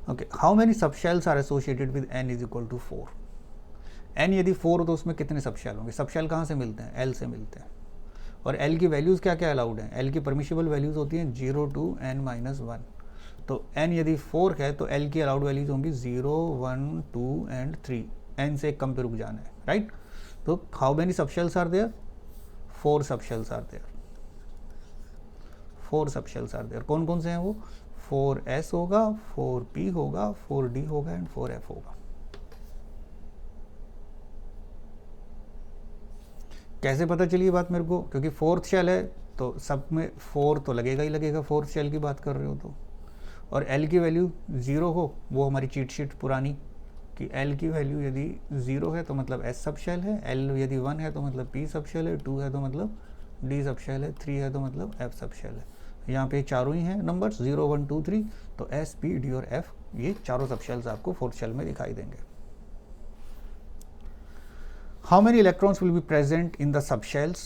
Okay, how many sub shells are associated with n is equal to 4। n यदि 4 हो तो उसमें कितने सब शेल होंगे, सब शेल कहाँ से मिलते हैं, l से मिलते हैं। और l की वैल्यूज़ क्या क्या अलाउड हैं, l की परमिशिबल वैल्यूज़ होती हैं 0 to n-1। तो n यदि 4 है तो l की अलाउड वैल्यूज़ होंगी 0, 1, 2 एंड 3, n से कम पे रुक जाना है, राइट। तो how many sub shells are there, 4 sub shells are there, 4 sub shells are there. कौन कौन से हैं वो, 4s होगा, 4p होगा, 4d होगा एंड 4f होगा। कैसे पता चली ये बात मेरे को, क्योंकि फोर्थ शेल है तो सब में 4 तो लगेगा ही लगेगा, फोर्थ शेल की बात कर रहे हो तो। और l की वैल्यू 0 हो, वो हमारी चीट शीट पुरानी कि l की वैल्यू यदि 0 है तो मतलब s सब शेल है, l यदि 1 है तो मतलब p सब शेल है, 2 है तो मतलब d सब शेल है, 3 है तो मतलब f सब शेल है। यहाँ पे चारों ही हैं नंबर्स 0, 1, 2, 3, तो s, p, d और f ये चारों सब शेल्स आपको फोर्थ शेल में दिखाई देंगे। How many electrons will be present in the subshells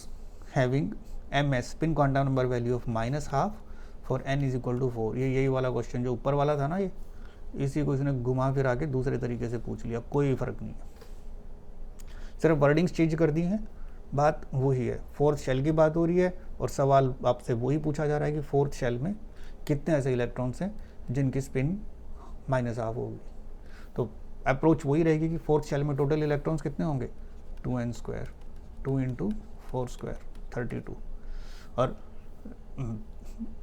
having ms spin quantum number value of -12 for n is equal to 4। ये यही वाला क्वेश्चन जो ऊपर वाला था ना, ये इसी को इसने घुमा फिरा के दूसरे तरीके से पूछ लिया, कोई फ़र्क नहीं है, सिर्फ वर्डिंग्स चेंज कर दी हैं, बात वही है। फोर्थ शेल की बात हो रही है और सवाल आपसे वही पूछा जा रहा है कि फोर्थ शेल में कितने ऐसे इलेक्ट्रॉन्स हैं जिनकी स्पिन -12 होगी। तो अप्रोच वही रहेगी कि फोर्थ शेल में टोटल इलेक्ट्रॉन्स कितने होंगे, 2n², 2 × 4² 32। और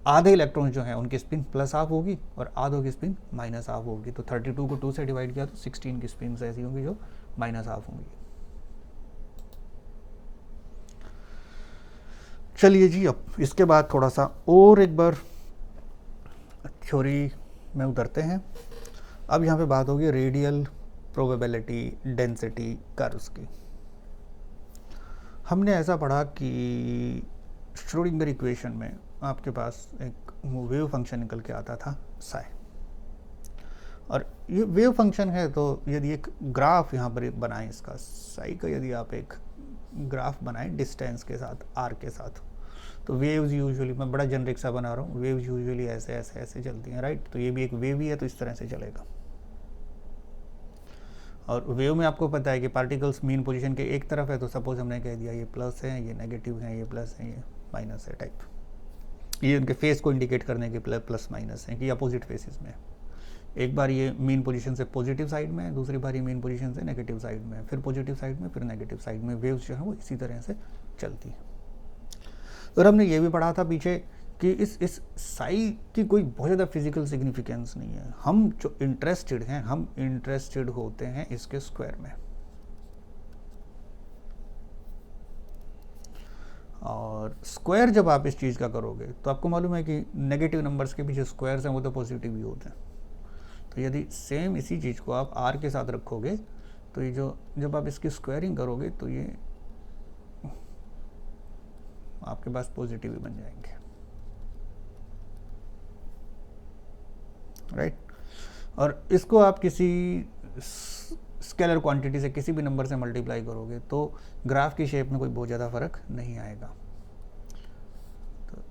आधे इलेक्ट्रॉन्स जो हैं उनकी स्पिन +12 होगी और आधों की स्पिन -12 होगी। तो 32 को 2 से डिवाइड किया तो 16 की स्पिन ऐसी होंगी जो -12 होंगी। चलिए जी, अब इसके बाद थोड़ा सा और एक बार थ्योरी में उतरते हैं। अब यहाँ पे बात होगी रेडियल प्रोबेबिलिटी डेंसिटी कर्व्स की। हमने ऐसा पढ़ा कि श्रोडिंगर इक्वेशन में आपके पास एक वेव फंक्शन निकल के आता था साई, और ये वेव फंक्शन है तो यदि एक ग्राफ यहाँ पर बनाएं इसका साई का, यदि आप एक ग्राफ बनाएं डिस्टेंस के साथ आर के साथ, तो वेव्स यूजुअली, मैं बड़ा जेनरिक सा बना रहा हूँ, वेव्स यूजुअली ऐसे ऐसे ऐसे चलती हैं, राइट। तो ये भी एक वेव ही है तो इस तरह से चलेगा। और वेव में आपको पता है कि पार्टिकल्स मीन पोजीशन के एक तरफ है, तो सपोज हमने कह दिया ये प्लस है, ये नेगेटिव है, ये प्लस है, ये माइनस है टाइप, ये उनके फेस को इंडिकेट करने के प्लस माइनस है कि अपोजिट फेसेस में। एक बार ये मीन पोजीशन से पॉजिटिव साइड में है, दूसरी बार ये मीन पोजीशन से नेगेटिव साइड में, फिर पॉजिटिव साइड में, फिर नेगेटिव साइड में। वेव्स जो है वो इसी तरह से चलती है। और हमने ये भी पढ़ा था पीछे कि इस साई की कोई बहुत ज़्यादा फिजिकल सिग्निफिकेंस नहीं है। हम जो इंटरेस्टेड हैं, हम इंटरेस्टेड होते हैं इसके स्क्वायर में। और स्क्वायर जब आप इस चीज़ का करोगे तो आपको मालूम है कि नेगेटिव नंबर्स के पीछे स्क्वायर्स हैं वो तो पॉजिटिव ही होते हैं। तो यदि सेम इसी चीज़ को आप आर के साथ रखोगे तो ये जो जब आप इसकी स्क्वायरिंग करोगे तो ये आपके पास पॉजिटिव ही बन जाएंगे, राइट। और इसको आप किसी स्केलर क्वांटिटी से, किसी भी नंबर से मल्टीप्लाई करोगे तो ग्राफ की शेप में कोई बहुत ज़्यादा फर्क नहीं आएगा। तो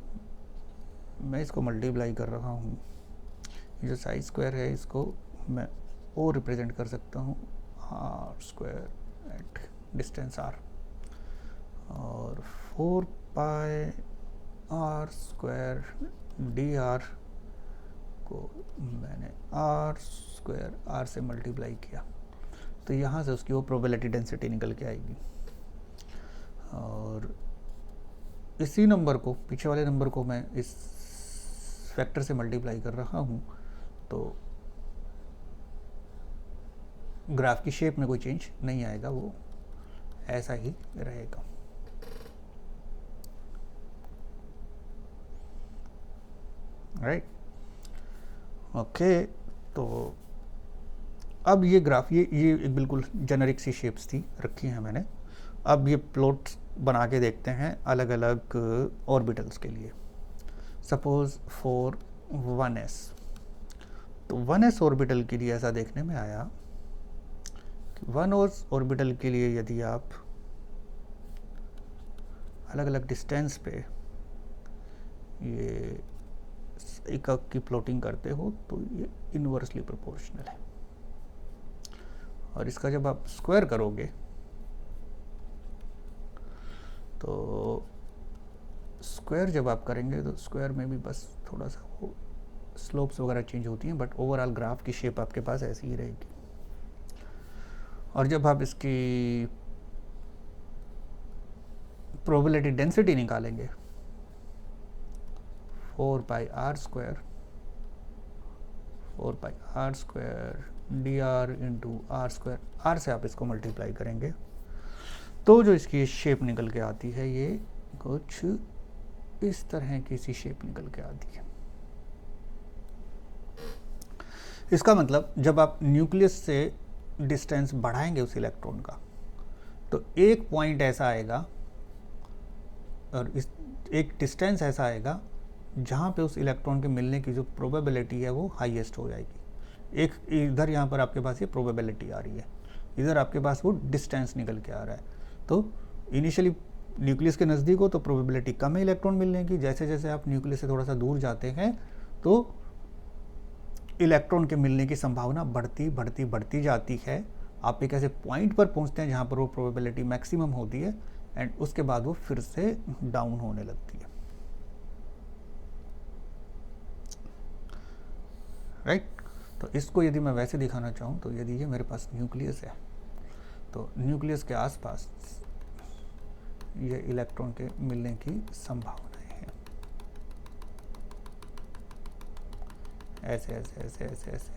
मैं इसको मल्टीप्लाई कर रहा हूँ, ये जो साइज स्क्वायर है इसको मैं ओ रिप्रेजेंट कर सकता हूँ r square at distance r, और 4 pi r square d r को मैंने आर स्क्वायर आर से मल्टीप्लाई किया, तो यहाँ से उसकी वो प्रोबेबिलिटी डेंसिटी निकल के आएगी। और इसी नंबर को, पीछे वाले नंबर को मैं इस फैक्टर से मल्टीप्लाई कर रहा हूँ, तो ग्राफ की शेप में कोई चेंज नहीं आएगा, वो ऐसा ही रहेगा। Right, okay. तो अब ये ग्राफ, ये एक बिल्कुल जेनरिक सी शेप्स थी, रखी हैं मैंने। अब ये प्लॉट बना के देखते हैं अलग अलग ऑर्बिटल्स के लिए। सपोज फॉर 1s, तो 1s ऑर्बिटल के लिए ऐसा देखने में आया कि 1s ऑर्बिटल के लिए यदि आप अलग अलग डिस्टेंस पे ये एकक की प्लॉटिंग करते हो तो ये इनवर्सली प्रोपोर्शनल है, और इसका जब आप स्क्वायर करोगे तो स्क्वायर जब आप करेंगे तो स्क्वायर में भी बस थोड़ा सा वो स्लोप्स वगैरह चेंज होती हैं, बट ओवरऑल ग्राफ की शेप आपके पास ऐसी ही रहेगी। और जब आप इसकी प्रोबेबिलिटी डेंसिटी निकालेंगे 4 pi r square d r into r square, r से आप इसको मल्टीप्लाई करेंगे तो जो इसकी शेप निकल के आती है ये कुछ इस तरह की सी शेप निकल के आती है। इसका मतलब जब आप न्यूक्लियस से डिस्टेंस बढ़ाएंगे उस इलेक्ट्रॉन का, तो एक पॉइंट ऐसा आएगा और इस एक डिस्टेंस ऐसा आएगा जहाँ पे उस इलेक्ट्रॉन के मिलने की जो प्रोबेबिलिटी है वो हाईएस्ट हो जाएगी। एक इधर यहाँ पर आपके पास ये प्रोबेबिलिटी आ रही है, इधर आपके पास वो डिस्टेंस निकल के आ रहा है। तो इनिशियली न्यूक्लियस के नज़दीक हो तो प्रोबेबिलिटी कम है इलेक्ट्रॉन मिलने की, जैसे जैसे आप न्यूक्लियस से थोड़ा सा दूर जाते हैं तो इलेक्ट्रॉन के मिलने की संभावना बढ़ती बढ़ती बढ़ती जाती है। आप एक ऐसे पॉइंट पर पहुंचते हैं जहाँ पर वो प्रोबेबिलिटी मैक्सिमम होती है, एंड उसके बाद वो फिर से डाउन होने लगती है। राइट, तो इसको यदि मैं वैसे दिखाना चाहूँ तो यदि ये मेरे पास न्यूक्लियस है तो न्यूक्लियस के आसपास ये इलेक्ट्रॉन के मिलने की संभावनाएं हैं, ऐसे ऐसे ऐसे ऐसे ऐसे,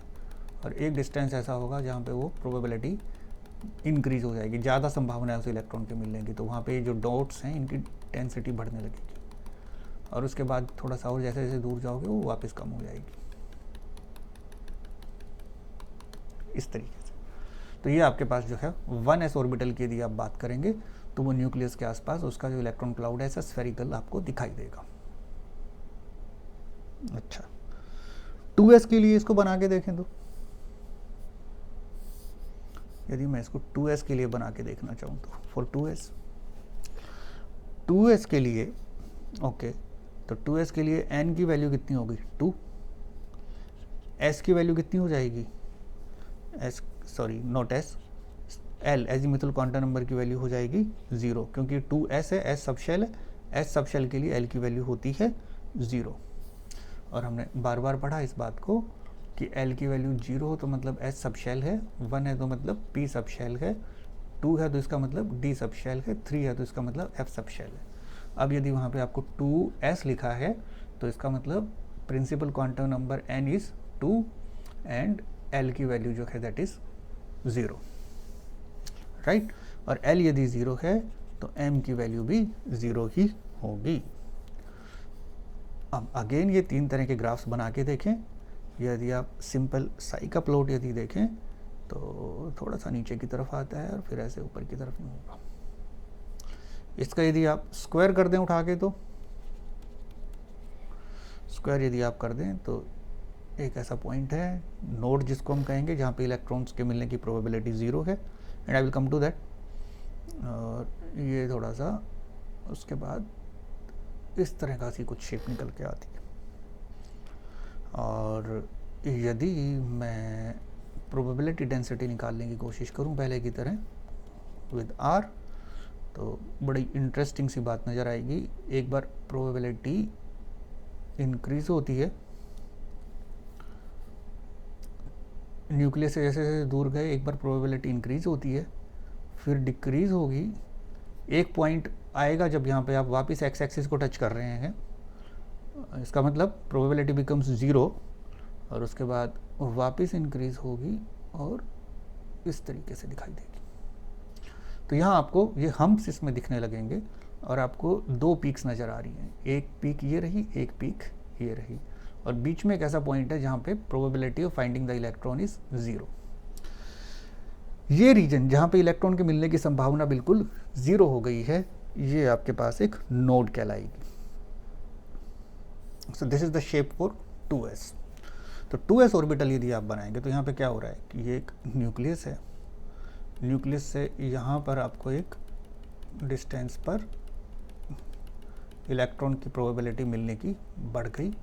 और एक डिस्टेंस ऐसा होगा जहाँ पे वो प्रोबेबिलिटी इंक्रीज हो जाएगी, ज़्यादा संभावना है उस इलेक्ट्रॉन के मिलने की, तो वहाँ पे जो डॉट्स हैं इनकी डेंसिटी बढ़ने लगेगी, और उसके बाद थोड़ा सा और जैसे जैसे दूर जाओगे वो वापस कम हो जाएगी, इस तरीके से। तो ये आपके पास जो है 1s ऑर्बिटल की यदि आप बात करेंगे तो वो न्यूक्लियस के आसपास उसका जो इलेक्ट्रॉन क्लाउड है ऐसा स्फेरिकल आपको दिखाई देगा। अच्छा, 2s के लिए इसको बना के देखें तो यदि मैं इसको 2s के लिए बना के देखना चाहूँ तो फॉर 2s के लिए ओके, तो 2s के लिए n की वैल्यू कितनी होगी 2, s की वैल्यू कितनी हो जाएगी L एजीमुथल क्वांटम नंबर की वैल्यू हो जाएगी 0, क्योंकि 2s है, s सब शेल है, s सब शेल के लिए L की वैल्यू होती है 0। और हमने बार बार पढ़ा इस बात को कि L की वैल्यू 0 हो तो मतलब S सब शेल है, 1 है तो मतलब P सब शेल है, 2 है तो इसका मतलब D सब शेल है, 3 है तो इसका मतलब F सब शेल है। अब यदि वहाँ पे आपको 2s लिखा है तो इसका मतलब principal quantum number n is 2 and L की वैल्यू जो है दैट इज़ 0, राइट। और L यदि 0 है तो M की वैल्यू भी 0 ही होगी। अब अगेन ये 3 तरह के ग्राफ्स बना के देखें। यदि आप सिंपल साई का प्लॉट यदि देखें तो थोड़ा सा नीचे की तरफ आता है और फिर ऐसे ऊपर की तरफ नहीं होगा। इसका यदि आप स्क्वायर कर दें उठा के, तो स्क्वायर यदि आप कर दें तो एक ऐसा पॉइंट है नोड जिसको हम कहेंगे जहाँ पे इलेक्ट्रॉन्स के मिलने की प्रोबेबिलिटी 0 है, and I will come to that. और ये थोड़ा सा उसके बाद इस तरह का सी कुछ शेप निकल के आती है। और यदि मैं प्रोबेबिलिटी डेंसिटी निकालने की कोशिश करूं पहले की तरह विद आर, तो बड़ी इंटरेस्टिंग सी बात नज़र आएगी। एक बार प्रोबेबिलिटी इंक्रीज होती है, न्यूक्लियस से जैसे जैसे दूर गए एक बार प्रोबेबिलिटी इंक्रीज होती है, फिर डिक्रीज होगी। एक पॉइंट आएगा जब यहाँ पे आप वापस एक्स एक्सिस को टच कर रहे हैं, इसका मतलब प्रोबेबिलिटी बिकम्स 0, और उसके बाद वापस इंक्रीज होगी और इस तरीके से दिखाई देगी। तो यहाँ आपको ये हम्प्स इसमें दिखने लगेंगे और आपको 2 पीक्स नज़र आ रही हैं। एक पीक ये रही, एक पीक ये रही, और बीच में एक ऐसा पॉइंट है जहाँ पे probability of finding the electron is 0। ये रीजन जहाँ पे इलेक्ट्रॉन के मिलने की संभावना बिल्कुल 0 हो गई है, ये आपके पास एक नोड कहलाएगी। So this is the shape for 2s। तो 2s ऑर्बिटल यदि आप बनाएंगे तो यहाँ पे क्या हो रहा है कि ये एक न्यूक्लियस है, न्यूक्लियस से यहाँ पर आपको एक डिस्टेंस पर इलेक्ट्रॉन की प्रोबेबिलिटी मिलने की बढ़ गई,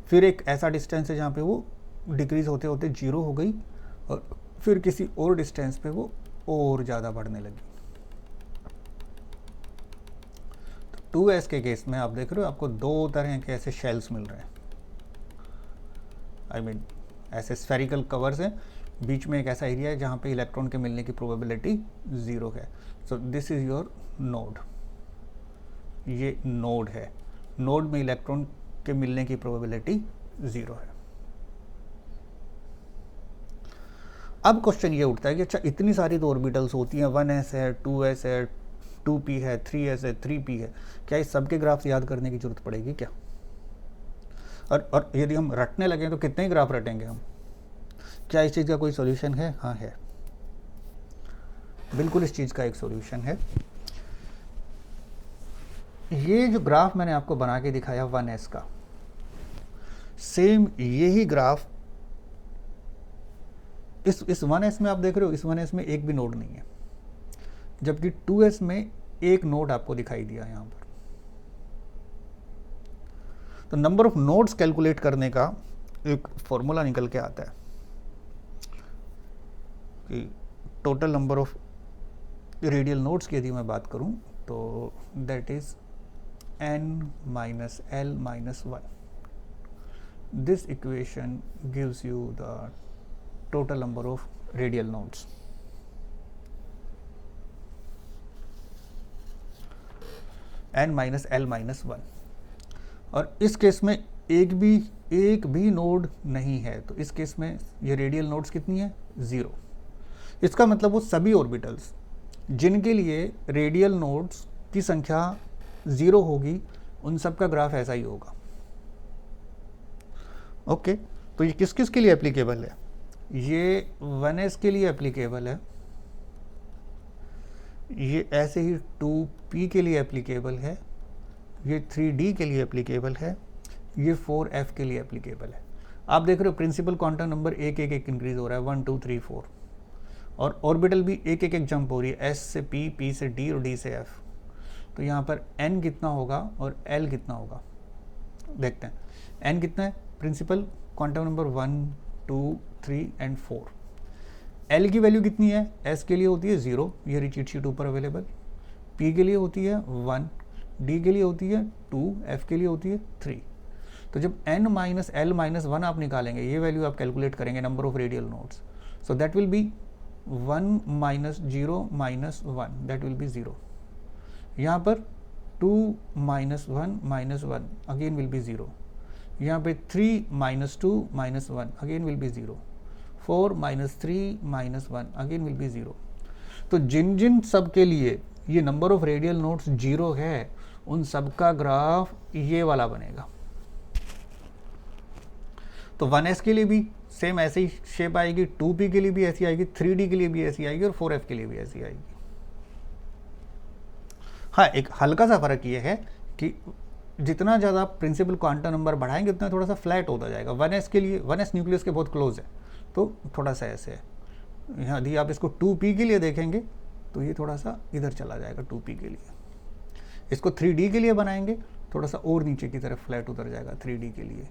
फिर एक ऐसा डिस्टेंस है जहाँ पे वो डिक्रीज होते होते 0 हो गई, और फिर किसी और डिस्टेंस पे वो और ज़्यादा बढ़ने लगी। तो 2s के केस में आप देख रहे हो आपको 2 तरह के ऐसे शेल्स मिल रहे हैं, आई मीन ऐसे स्फेरिकल कवर्स हैं, बीच में एक ऐसा एरिया है जहाँ पे इलेक्ट्रॉन के मिलने की प्रोबेबिलिटी 0 है। सो दिस इज योर नोड, ये नोड है, नोड में इलेक्ट्रॉन के मिलने की प्रोबेबिलिटी 0 है। अब क्वेश्चन ये उठता है कि अच्छा इतनी सारी तो ऑर्बिटल्स होती हैं, 1s है, 2s है, 2p है, 3s है, 3p है, क्या इस सब के ग्राफ्स याद करने की जरूरत पड़ेगी क्या? और यदि हम रटने लगे तो कितने ही ग्राफ रटेंगे हम? क्या इस चीज़ का कोई सॉल्यूशन है? हाँ है, बिल्कुल इस चीज़ का एक सॉल्यूशन है। ये जो ग्राफ मैंने आपको बना के दिखाया 1s का, सेम यही ग्राफ इस 1s में आप देख रहे हो, इस 1s में एक भी नोड नहीं है, जबकि 2s में एक नोड आपको दिखाई दिया यहाँ पर। तो नंबर ऑफ नोड्स कैलकुलेट करने का एक फॉर्मूला निकल के आता है कि total number of radial nodes की यदि मैं बात करूं तो that is n minus l minus 1. This equation gives you the total number of radial nodes. n minus l minus 1. और इस केस में एक भी नोड नहीं है, तो इस केस में ये रेडियल नोड्स कितनी है? 0। इसका मतलब वो सभी ऑर्बिटल्स जिनके लिए रेडियल नोड्स की संख्या 0 होगी, उन सब का ग्राफ ऐसा ही होगा। ओके, तो ये किस किस के लिए एप्लीकेबल है? ये 1s के लिए एप्लीकेबल है, ये ऐसे ही 2p के लिए एप्लीकेबल है, ये 3d के लिए एप्लीकेबल है, ये 4f के लिए एप्लीकेबल है। आप देख रहे हो प्रिंसिपल क्वांटम नंबर एक इंक्रीज हो रहा है, 1 2 3 4, और ऑर्बिटल भी एक जंप हो रही है, s से p, p से d और d से f। तो यहाँ पर n कितना होगा और l कितना होगा देखते हैं। n कितना है? Principal quantum number 1 2 3 and 4। l की वैल्यू कितनी है? s के लिए होती है 0, ये रही चीट शीट ऊपर अवेलेबल। p के लिए होती है 1, d के लिए होती है 2, f के लिए होती है 3। तो जब n माइनस l माइनस 1 आप निकालेंगे, ये वैल्यू आप कैलकुलेट करेंगे number of radial nodes, so that will be 1 minus 0 minus 1, that will B 0। यहाँ पर 2 minus 1 minus 1 again will be 0। यहाँ पे 3 minus 2 minus 1 again will be 0। 4 minus 3 minus 1 again will be 0। तो जिन जिन सब के लिए ये नंबर ऑफ रेडियल नोड्स 0 है, उन सब का ग्राफ ये वाला बनेगा। तो 1s के लिए भी सेम ऐसे ही शेप आएगी, 2p के लिए भी ऐसी आएगी, 3d के लिए भी ऐसी आएगी और 4f के लिए भी ऐसी आएगी। हाँ, एक हल्का सा फ़र्क ये है कि जितना ज़्यादा आप प्रिंसिपल क्वांटम नंबर बढ़ाएंगे उतना थोड़ा सा फ्लैट होता जाएगा। 1s के लिए 1s न्यूक्लियस के बहुत क्लोज है, तो थोड़ा सा ऐसे है। यहाँ यदि आप इसको 2p के लिए देखेंगे तो ये थोड़ा सा इधर चला जाएगा 2p के लिए। इसको 3d के लिए बनाएंगे थोड़ा सा और नीचे की तरफ फ्लैट उतर जाएगा 3d के लिए।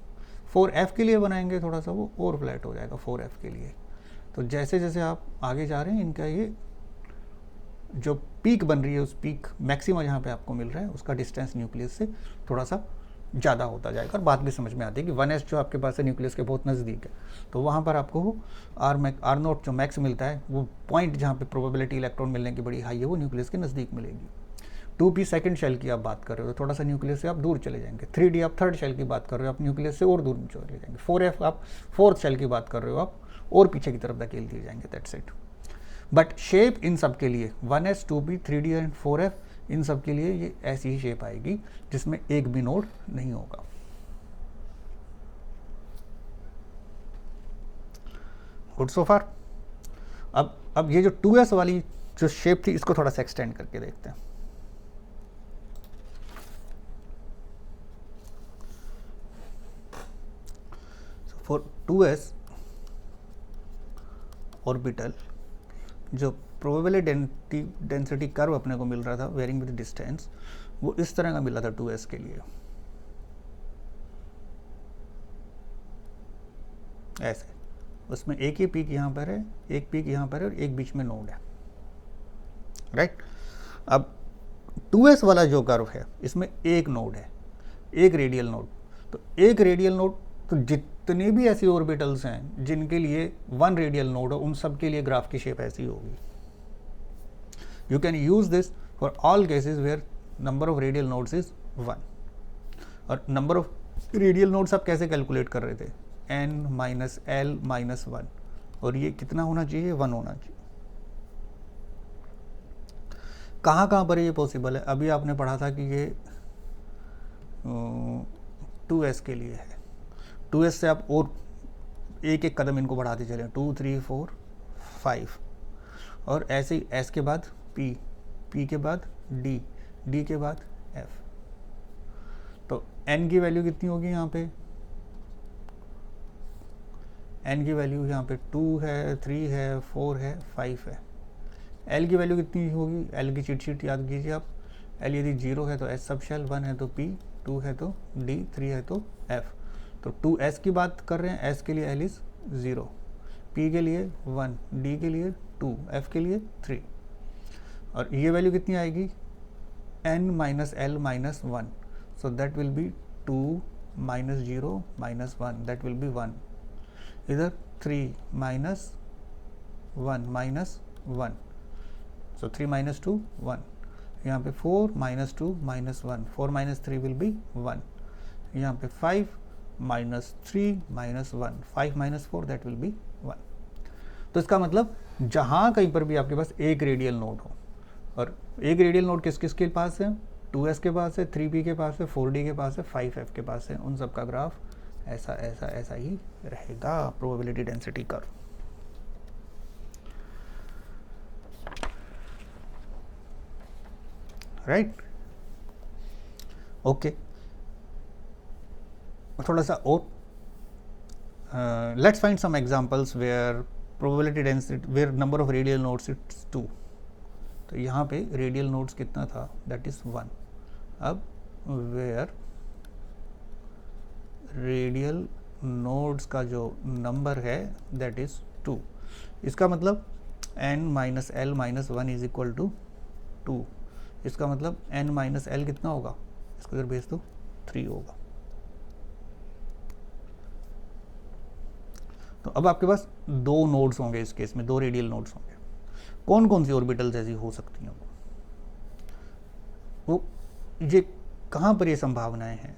4f के लिए बनाएंगे थोड़ा सा वो और फ्लैट हो जाएगा 4f के लिए। तो जैसे जैसे आप आगे जा रहे हैं इनका ये जो पीक बन रही है, उस पीक मैक्सिमा जहाँ पे आपको मिल रहा है उसका डिस्टेंस न्यूक्लियस से थोड़ा सा ज़्यादा होता जाएगा। और बात भी समझ में आती है कि 1s जो आपके पास है न्यूक्लियस के बहुत नज़दीक है, तो वहाँ पर आपको वो आर नोट जो मैक्स मिलता है, वो पॉइंट जहाँ पे प्रोबेबिलिटी इलेक्ट्रॉन मिलने की बड़ी हाई है, वो न्यूक्लियस के नज़दीक मिलेगी। 2p सेकंड शेल की आप बात कर रहे हो तो थोड़ा सा न्यूक्लियस से आप दूर चले जाएंगे। 3d आप थर्ड शेल की बात कर रहे हो, आप न्यूक्लियस से और दूर चले जाएंगे। 4f आप फोर्थ शेल की बात कर रहे हो, आप और पीछे की तरफ धकेल दिए जाएंगे। That's it. But shape in सब के लिए 1s 2p 3d and 4f इन सब के लिए ये ऐसी ही शेप आएगी जिसमें एक भी नोड नहीं होगा। गुड सो फार। अब ये जो 2s वाली जो शेप थी इसको थोड़ा सा एक्सटेंड करके देखते हैं। फॉर 2s ऑर्बिटल जो प्रोबेबिलिटी डेंसिटी कर्व अपने को मिल रहा था वेरिंग विद डिस्टेंस, वो इस तरह का मिला था 2s के लिए, ऐसे। उसमें एक ही पीक यहाँ पर है, एक पीक यहाँ पर है और एक बीच में नोड है, राइट। अब 2s वाला जो कर्व है इसमें एक नोड है, एक रेडियल नोड। तो एक रेडियल नोड, तो जितने भी ऐसी ऑर्बिटल्स हैं जिनके लिए वन रेडियल नोड हो, उन सब के लिए ग्राफ की शेप ऐसी होगी। You can use this for all cases where number of radial nodes is 1। और नंबर ऑफ रेडियल नोड्स आप कैसे कैलकुलेट कर रहे थे? n माइनस एल माइनस 1, और ये कितना होना चाहिए? 1 होना चाहिए। कहाँ कहाँ पर ये पॉसिबल है? अभी आपने पढ़ा था कि ये 2s के लिए है। 2s से आप और एक एक कदम इनको बढ़ाते चलें, 2 3 4 5, और ऐसे ही s के बाद p, p के बाद d, d के बाद f। तो n की वैल्यू कितनी होगी यहाँ पे? n की वैल्यू यहाँ पे 2 है, 3 है, 4 है, 5 है। l की वैल्यू कितनी होगी? l की चिट याद कीजिए आप। l यदि 0 है तो s सब शेल, 1 है तो p, 2 है तो d, 3 है तो f। तो 2s की बात कर रहे हैं, s के लिए l इज 0, p के लिए 1, d के लिए 2, f के लिए 3। और ये वैल्यू कितनी आएगी? n minus l minus 1, so that will B 2 minus 0 minus 1, that will be 1। इधर 3 माइनस 1 माइनस 1, सो 3 माइनस 2 1। यहाँ पे 4 minus 2 minus 1, 4 minus 3 will be 1। यहाँ पे 5 minus 3 minus 1, 5 minus 4 that will be 1। तो इसका मतलब जहाँ कहीं पर भी आपके पास एक रेडियल नोड हो, और एक रेडियल नोड किस किस के पास है? 2s के पास है, 3p के पास है, 4d के पास है, 5f के पास है, उन सब का ग्राफ ऐसा ऐसा ऐसा ही रहेगा, probability density curve. Right, okay. थोड़ा सा और let's find some examples where probability density where number of radial nodes it's 2। तो यहाँ पे रेडियल नोड्स कितना था? That is 1। अब वेयर रेडियल नोड्स का जो नंबर है दैट इज 2, इसका मतलब n minus l minus 1 is equal to 2। इसका मतलब n माइनस एल कितना होगा? इसको इधर भेज दो, 3 होगा। तो अब आपके पास 2 नोड्स होंगे, इस केस में 2 रेडियल नोड्स होंगे। कौन कौन सी ऑर्बिटल्स ऐसी हो सकती हैं? वो ये कहाँ पर ये संभावनाएं हैं?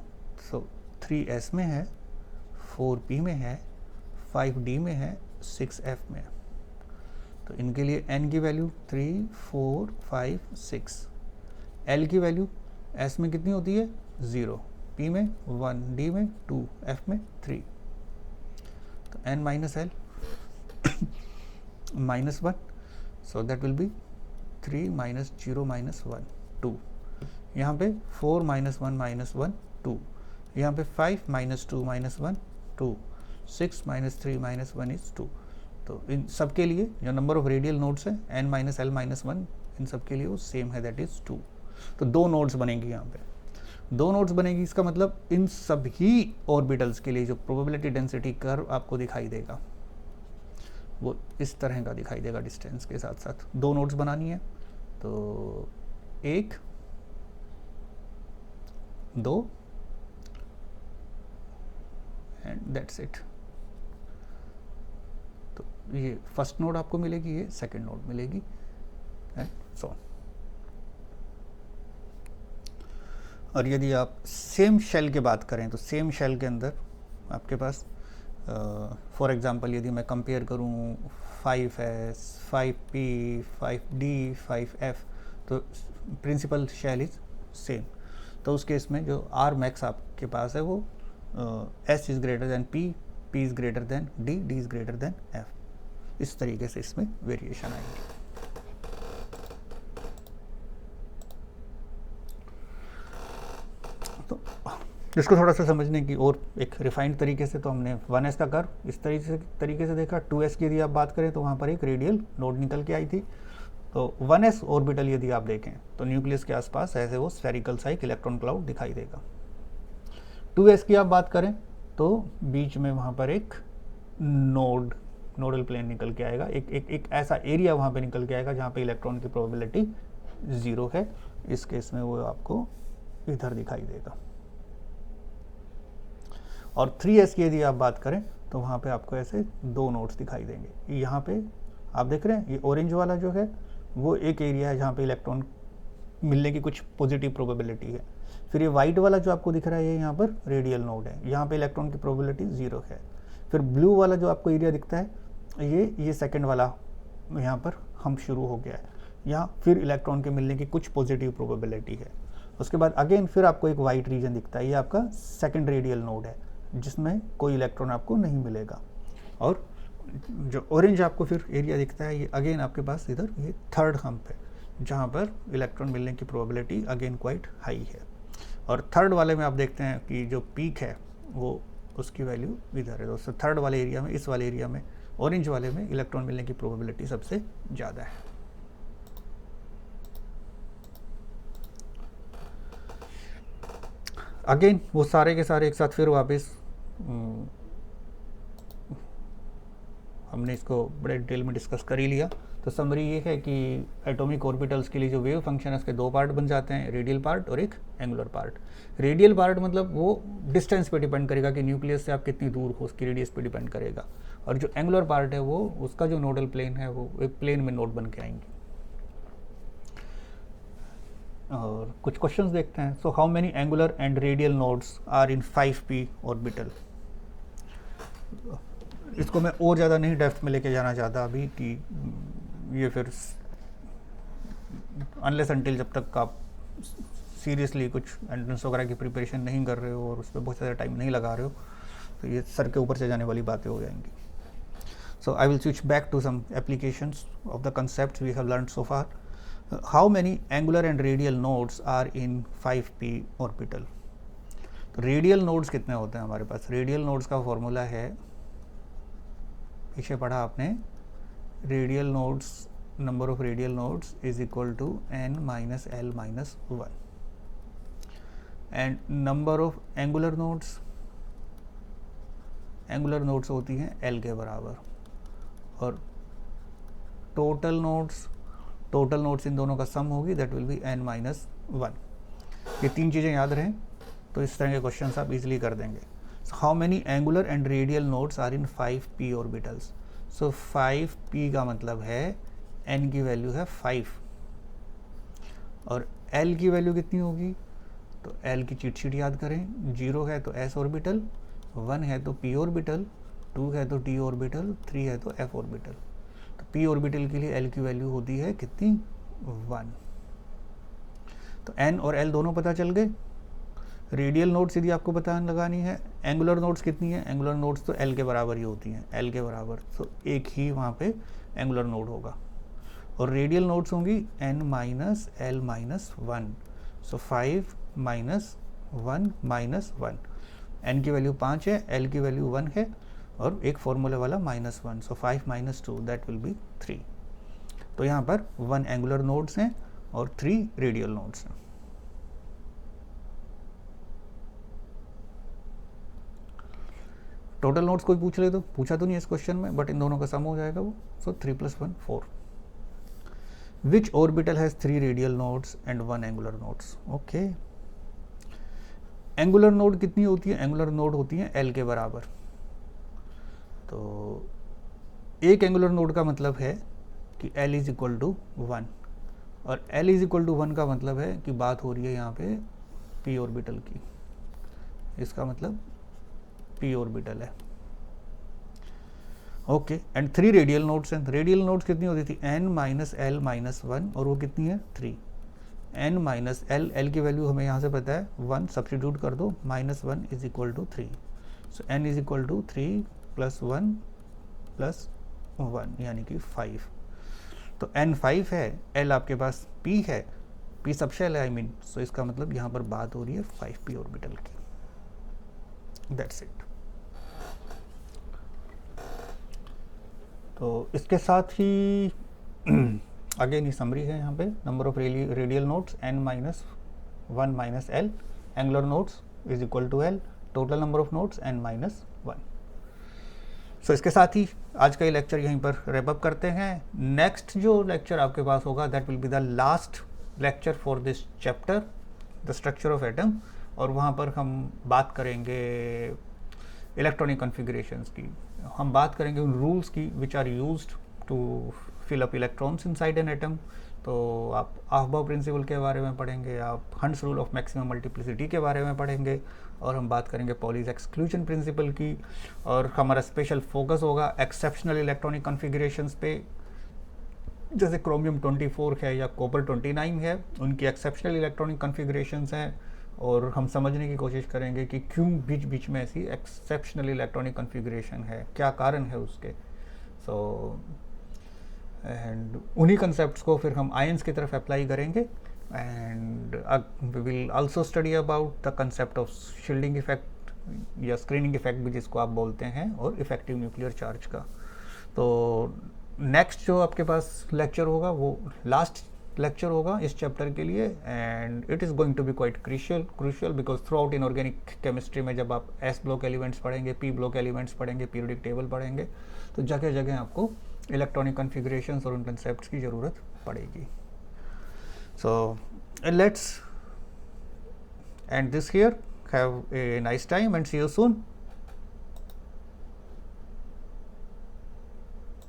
सो 3s में है, 4p में है, 5d में है, 6f में है। तो इनके लिए n की वैल्यू 3 4 5 6, l की वैल्यू s में कितनी होती है? 0, p में 1, d में 2, f में 3। तो n minus l minus 1, so that will be 3 minus 0 minus 1, 2। यहाँ पे 4 -1 -1 2, यहाँ पे 5 -2 -1 2, 6 -3 -1 इज 2। तो इन सब के लिए जो नंबर ऑफ रेडियल नोड्स है n - l - 1, इन सब के लिए वो सेम है, दैट इज 2। तो 2 नोड्स बनेंगी यहाँ पे, 2 नोड्स बनेगी। इसका मतलब इन सभी ऑर्बिटल्स के लिए जो प्रोबेबिलिटी डेंसिटी कर्व आपको दिखाई देगा वो इस तरह का दिखाई देगा डिस्टेंस के साथ साथ। 2 नोड्स बनानी है तो 1 2 एंड दैट्स इट। तो ये फर्स्ट नोड आपको मिलेगी, ये सेकंड नोड मिलेगी एंड सो। और यदि आप सेम शेल की बात करें तो सेम शेल के अंदर आपके पास फॉर एग्जांपल यदि मैं कंपेयर करूं 5s 5p 5d 5f, तो प्रिंसिपल शेल इज सेम। तो उस केस में जो r मैक्स आपके पास है वो s is greater than p, p is greater than d, d is greater than f। इस तरीके से इसमें वेरिएशन आएंगे। तो इसको थोड़ा सा समझने की और एक रिफाइंड तरीके से, तो हमने 1s का कर्व इस तरीके से देखा। 2s की यदि आप बात करें तो वहाँ पर एक रेडियल नोड निकल के आई थी। तो 1s ऑर्बिटल यदि आप देखें तो न्यूक्लियस के आसपास ऐसे वो स्फेरिकल सा एक इलेक्ट्रॉन क्लाउड दिखाई देगा। 2s की आप बात करें तो बीच में वहाँ पर एक नोडल प्लेन निकल के आएगा, एक ऐसा एरिया वहाँ पे निकल के आएगा जहाँ पे इलेक्ट्रॉन की प्रोबेबिलिटी 0 है। इस केस में वो आपको इधर दिखाई देगा। और 3s की यदि आप बात करें तो वहाँ पे आपको ऐसे 2 नोड्स दिखाई देंगे। यहाँ पे आप देख रहे हैं ये ऑरेंज वाला जो है वो एक एरिया है जहाँ पे इलेक्ट्रॉन मिलने की कुछ पॉजिटिव प्रोबेबिलिटी है। फिर ये वाइट वाला जो आपको दिख रहा है ये यहाँ पर रेडियल नोड है, यहाँ पे इलेक्ट्रॉन की प्रोबेबिलिटी 0 है। फिर ब्लू वाला जो आपको एरिया दिखता है ये सेकेंड वाला यहाँ पर हम शुरू हो गया है, यहाँ फिर इलेक्ट्रॉन के मिलने की कुछ पॉजिटिव प्रोबेबिलिटी है। उसके बाद अगेन फिर आपको एक वाइट रीजन दिखता है, ये आपका सेकेंड रेडियल नोड है जिसमें कोई इलेक्ट्रॉन आपको नहीं मिलेगा। और जो ऑरेंज आपको फिर एरिया दिखता है ये अगेन आपके पास इधर ये थर्ड हम्प है जहाँ पर इलेक्ट्रॉन मिलने की प्रोबेबिलिटी अगेन क्वाइट हाई है। और थर्ड वाले में आप देखते हैं कि जो पीक है वो उसकी वैल्यू इधर है। दोस्तों थर्ड वाले एरिया में, इस वाले एरिया में, ऑरेंज वाले में इलेक्ट्रॉन मिलने की प्रोबेबिलिटी सबसे ज़्यादा है। अगेन वो सारे के सारे एक साथ फिर वापस हमने इसको बड़े डिटेल में डिस्कस कर ही लिया। तो समरी ये है कि एटॉमिक ऑर्बिटल्स के लिए जो वेव फंक्शन है उसके 2 पार्ट बन जाते हैं, रेडियल पार्ट और एक एंगुलर पार्ट। रेडियल पार्ट मतलब वो डिस्टेंस पे डिपेंड करेगा कि न्यूक्लियस से आप कितनी दूर हो, उसकी रेडियस पे डिपेंड करेगा। और जो एंगुलर पार्ट है वो उसका जो नोडल प्लेन है वो एक प्लेन में नोड बन के आएंगे। और कुछ क्वेश्चंस देखते हैं। So how many angular and radial nodes are in 5p orbital. इसको मैं और ज़्यादा नहीं डेप्थ में लेके जाना चाहता अभी कि ये फिर अनलेस अनटिल जब तक आप सीरियसली कुछ एंट्रेंस वगैरह की प्रिपरेशन नहीं कर रहे हो और उस पर बहुत ज़्यादा टाइम नहीं लगा रहे हो तो ये सर के ऊपर से जाने वाली बातें हो जाएंगी। So I will switch back to some applications of the concepts we have learned so far. How many angular and radial nodes are in 5p orbital. तो रेडियल नोड्स कितने होते हैं हमारे पास। रेडियल नोड्स का फॉर्मूला है, पीछे पढ़ा आपने, radial nodes, number of radial nodes is equal to n - l - 1 and number of angular nodes होती हैं l के बराबर। और टोटल नोड्स इन दोनों का सम होगी, दैट विल बी n - 1। ये 3 चीज़ें याद रहें तो इस तरह के क्वेश्चन आप इजीली कर देंगे। How many angular and radial nodes are in 5p orbitals. So 5p का मतलब है n की वैल्यू है 5 और l की वैल्यू कितनी होगी, तो l की चीट शीट याद करें। 0 है तो s ऑर्बिटल, 1 है तो p ऑर्बिटल, 2 है तो d ऑर्बिटल, 3 है तो f ऑर्बिटल। तो p ऑर्बिटल के लिए l की वैल्यू होती है कितनी, 1। तो n और l दोनों पता चल गए। रेडियल नोड्स यदि आपको पता लगानी है, एंगुलर नोड्स कितनी है, एंगुलर नोड्स तो l के बराबर ही होती हैं, l के बराबर, तो एक ही वहाँ पे एंगुलर नोड होगा। और रेडियल नोड्स होंगी n - l - 1। सो 5 माइनस 1 माइनस 1, n की वैल्यू 5 है, l की वैल्यू 1 है और एक फॉर्मूले वाला -1, सो 5 माइनस 2 दैट विल बी 3। तो यहाँ पर 1 एंगुलर नोड्स हैं और 3 रेडियल नोड्स हैं। टोटल नोड्स कोई पूछ ले तो, पूछा तो नहीं इस क्वेश्चन में, बट इन दोनों का सम हो जाएगा वो, so 3 + 1 4। Which orbital has 3 radial nodes and 1 angular nodes? Okay, angular node कितनी होती है? एंगुलर नोड होती है l के बराबर। तो एक एंगुलर नोड का मतलब है कि l = 1 और l = 1 का मतलब है कि बात हो रही है यहाँ पे p ऑर्बिटल की, इसका मतलब p ऑर्बिटल है। ओके, एंड 3 रेडियल नोड्स हैं। रेडियल नोड्स कितनी होती थी? n माइनस l माइनस 1, और वो कितनी है? 3। n माइनस l, l की वैल्यू हमें यहाँ से पता है 1, सब्सटीट्यूट कर दो, -1 = 3, सो n = 3 + 1 + 1 यानी कि 5। तो n 5 है, l आपके पास p है, p सबशेल है आई मीन, सो इसका मतलब यहाँ पर बात हो रही है 5p ऑर्बिटल की। That's it. तो इसके साथ ही अगेन ये समरी है यहाँ पे, number of radial nodes n minus 1 minus l, angular nodes = l, total number of nodes n minus 1। सो इसके साथ ही आज का ये लेक्चर यहीं पर रैप अप करते हैं। नेक्स्ट जो लेक्चर आपके पास होगा that will be the last lecture for this chapter, the structure of atom, और वहाँ पर हम बात करेंगे इलेक्ट्रॉनिक कॉन्फ़िगरेशंस की, हम बात करेंगे उन रूल्स की which are used to fill up electrons inside an atom. तो आप आफ्बाउ प्रिंसिपल के बारे में पढ़ेंगे, आप Hund's rule of maximum multiplicity के बारे में पढ़ेंगे, और हम बात करेंगे पॉलीज एक्सक्लूजन प्रिंसिपल की, और हमारा स्पेशल फोकस होगा एक्सेप्शनल इलेक्ट्रॉनिक कॉन्फ़िगरेशंस पे, जैसे क्रोमियम 24 है या कॉपर 29 है, उनकी एक्सेप्शनल इलेक्ट्रॉनिक कॉन्फ़िगरेशंस हैं, और हम समझने की कोशिश करेंगे कि क्यों बीच बीच में ऐसी एक्सेप्शनल इलेक्ट्रॉनिक कॉन्फ़िगरेशन है, क्या कारण है उसके। सो एंड उन्हीं कंसेप्ट्स को फिर हम आयंस की तरफ अप्लाई करेंगे, and we will also study about the concept of shielding effect या स्क्रीनिंग इफेक्ट भी जिसको आप बोलते हैं, और इफेक्टिव न्यूक्लियर चार्ज का। तो नेक्स्ट जो आपके पास लेक्चर होगा वो लास्ट लेक्चर होगा इस चैप्टर के लिए, and it is going to be quite crucial because throughout inorganic chemistry में जब आप एस ब्लॉक एलिमेंट्स पढ़ेंगे, पी ब्लॉक एलिमेंट्स पढ़ेंगे, पीरियोडिक टेबल पढ़ेंगे, तो जगह जगह आपको इलेक्ट्रॉनिक कॉन्फ़िगरेशंस और उन कंसेप्ट्स की ज़रूरत पड़ेगी। So let's end this here, have a nice time and see you soon.